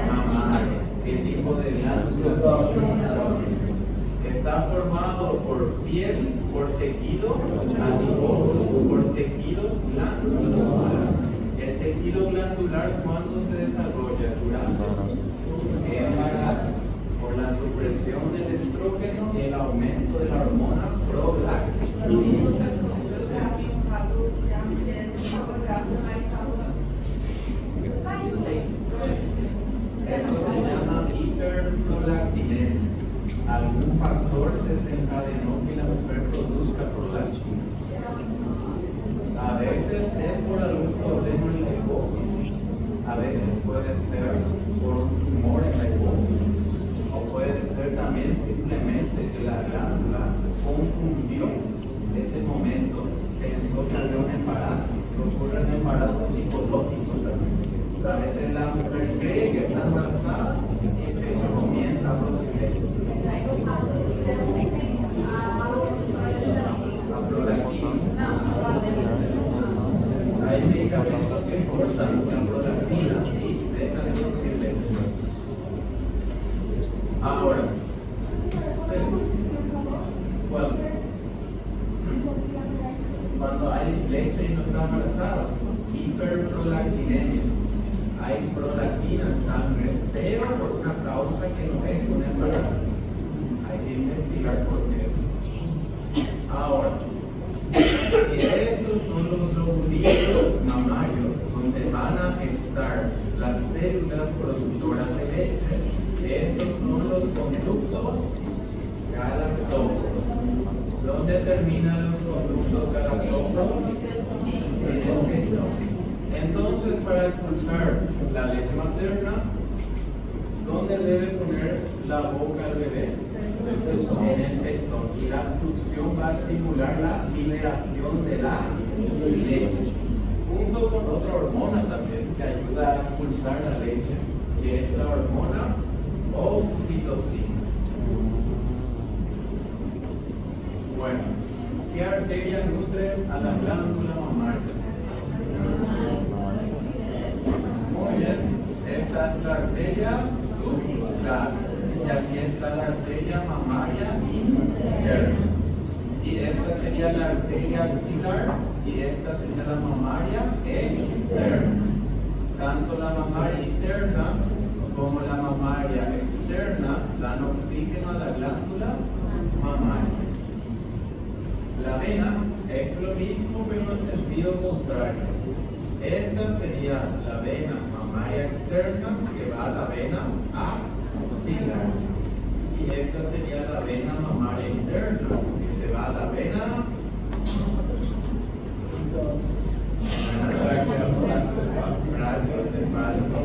mamaria. ¿Qué tipo de glándula? Está formado por piel, por tejido adiposo, por tejido glandular. El tejido glandular, ¿cuándo se desarrolla? Durante el embarazo, por la supresión del estrógeno y el aumento de la hormona prolactina. Eso se llama hiperprolactinemia. Algún factor desencadenó que la mujer produzca prolactina. A veces es por algún problema en la hipófisis, a veces puede ser por un tumor en la hipófisis, o puede ser también simplemente que la glándula confundió ese momento, pensó que había un embarazo, que ocurre en embarazos psicológicos también. A veces la mujer cree que está embarazada y el pecho comienza a producir leche. Hay medicamentos que cortan la prolactina y dejan de producir leche. Ahora, cuando hay leche y no está embarazada, hiperprolactinemia. Hay prolactina en sangre, pero por una causa que no es un embarazo. Hay que investigar por qué. Ahora, estos son los globulillos mamarios donde van a estar las células productoras de leche. Estos son los conductos galactóforos. ¿Dónde terminan los conductos galactóforos? En el pezón. Entonces, para expulsar la leche materna, ¿dónde debe poner la boca al bebé? En el pezón. Y la succión va a estimular la liberación de la leche, junto con otra hormona también que ayuda a expulsar la leche, que es la hormona oxitocina. Bueno, ¿qué arteria nutre a la glándula mamaria? Muy bien, esta es la arteria subclaviana y aquí está la arteria mamaria interna. Y esta sería la arteria axilar y esta sería la mamaria externa. Tanto la mamaria interna como la mamaria externa dan oxígeno a la glándula mamaria. La vena es lo mismo pero en sentido contrario. Esta sería la vena mamaria mamaria externa que va a la vena axilar. Y esta sería la vena mamaria interna que se va a la vena brachiocefálica.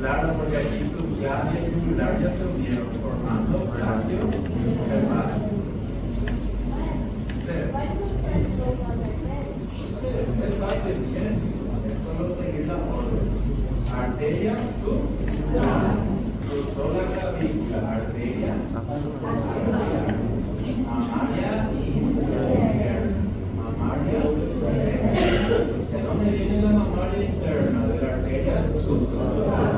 Claro, porque aquí sus gases musculares ya se unieron formando brachiocefálico. Es fácil, miren, es solo seguir la orden. Arteria cruzó la clavícula, arteria mamaria interna. Mamaria externa. ¿De dónde viene la mamaria interna? De la arteria subsolural.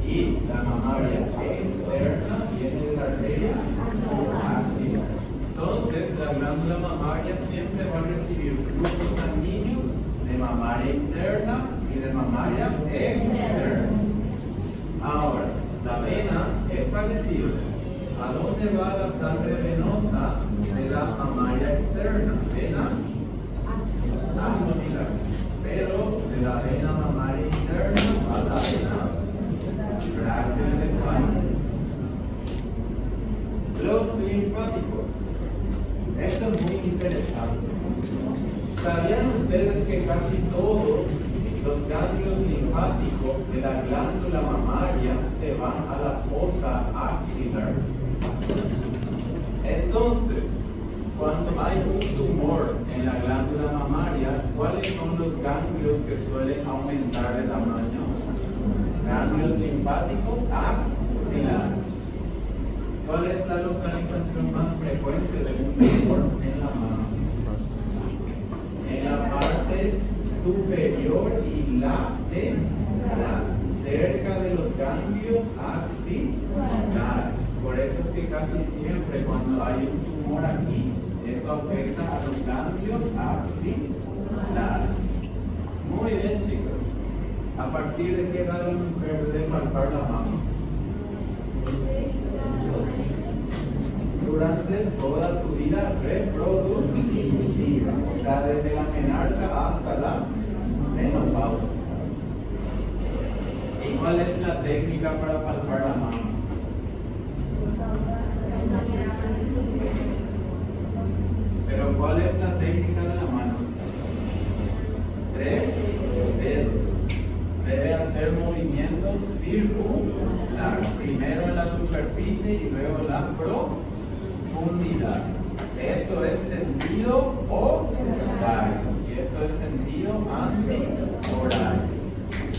Y la mamaria externa viene de la arteria axilar. Entonces, la glándula mamaria siempre va a recibir flujo sanguíneo de mamaria interna y de mamaria externa. Ahora, la vena es parecida. ¿A dónde va la sangre venosa de la mamaria externa? Vena axilar. Pero de la vena mamaria interna a la vena brachiocefálica. Los linfáticos. Esto es muy interesante. ¿Sabían ustedes que casi todos los ganglios linfáticos de la glándula mamaria se van a la fosa axilar? Entonces, cuando hay un tumor en la glándula mamaria, ¿cuáles son los ganglios que suelen aumentar de tamaño? Ganglios linfáticos axilares. ¿Cuál es la localización más frecuente de un tumor en la mano? En la parte superior y lateral, cerca de los ganglios axilares. Por eso es que casi siempre cuando hay un tumor aquí, eso afecta a los ganglios axilares. Muy bien, chicos. ¿A partir de qué edad la mujer debe palpar la mano? Durante toda su vida reproductiva, o sea, desde la menarca hasta la menopausia. ¿Y cuál es la técnica para palpar la mano? Pero ¿cuál es la técnica de la mano? 3 dedos. Debe hacer movimientos circulares, primero en la superficie y luego en la profundidad. Esto es sentido horario y esto es sentido antihorario.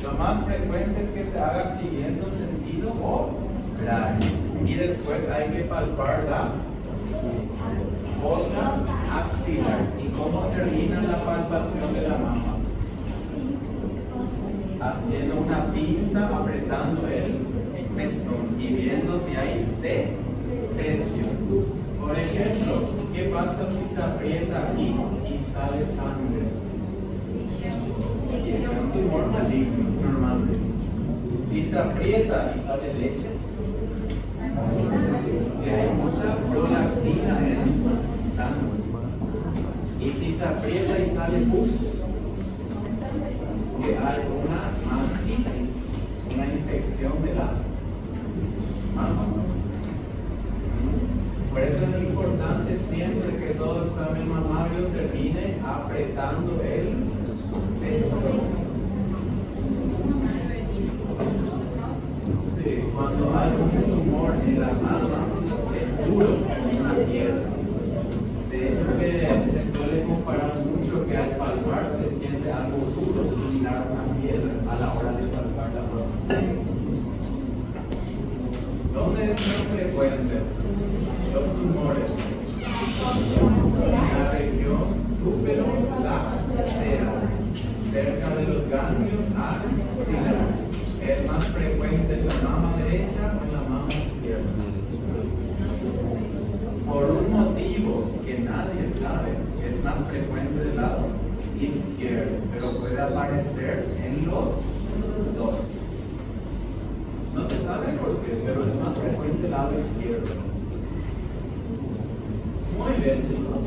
Lo más frecuente es que se haga siguiendo sentido horario y después hay que palpar la fosa axilar. ¿Y cómo termina la palpación de la mama? Haciendo una pinza, apretando el pezón y viendo si hay secreción. Por ejemplo, ¿qué pasa si se aprieta aquí y sale sangre? Y es un tumor maligno normalmente. Si se aprieta y sale leche, que hay mucha prolactina en sangre. Y si se aprieta y sale pus, que hay una mastitis, una infección de la mama. Por eso es importante siempre que todo examen mamario termine apretando el pezón. Sí, cuando hay un tumor en la mama, es duro como una piedra. De hecho que se suele comparar mucho que al palpar se siente algo duro, similar a una piedra a la hora de palpar la mama. ¿Dónde es más frecuente los tumores? En la región superolateral, cerca de los ganglios axilares. Es más frecuente en la mama derecha o en la mama izquierda. Por un motivo que nadie sabe, es más frecuente del lado izquierdo, pero puede aparecer en los dos. No se sabe por qué, pero es más frecuente del lado izquierdo. Muy bien, chicos.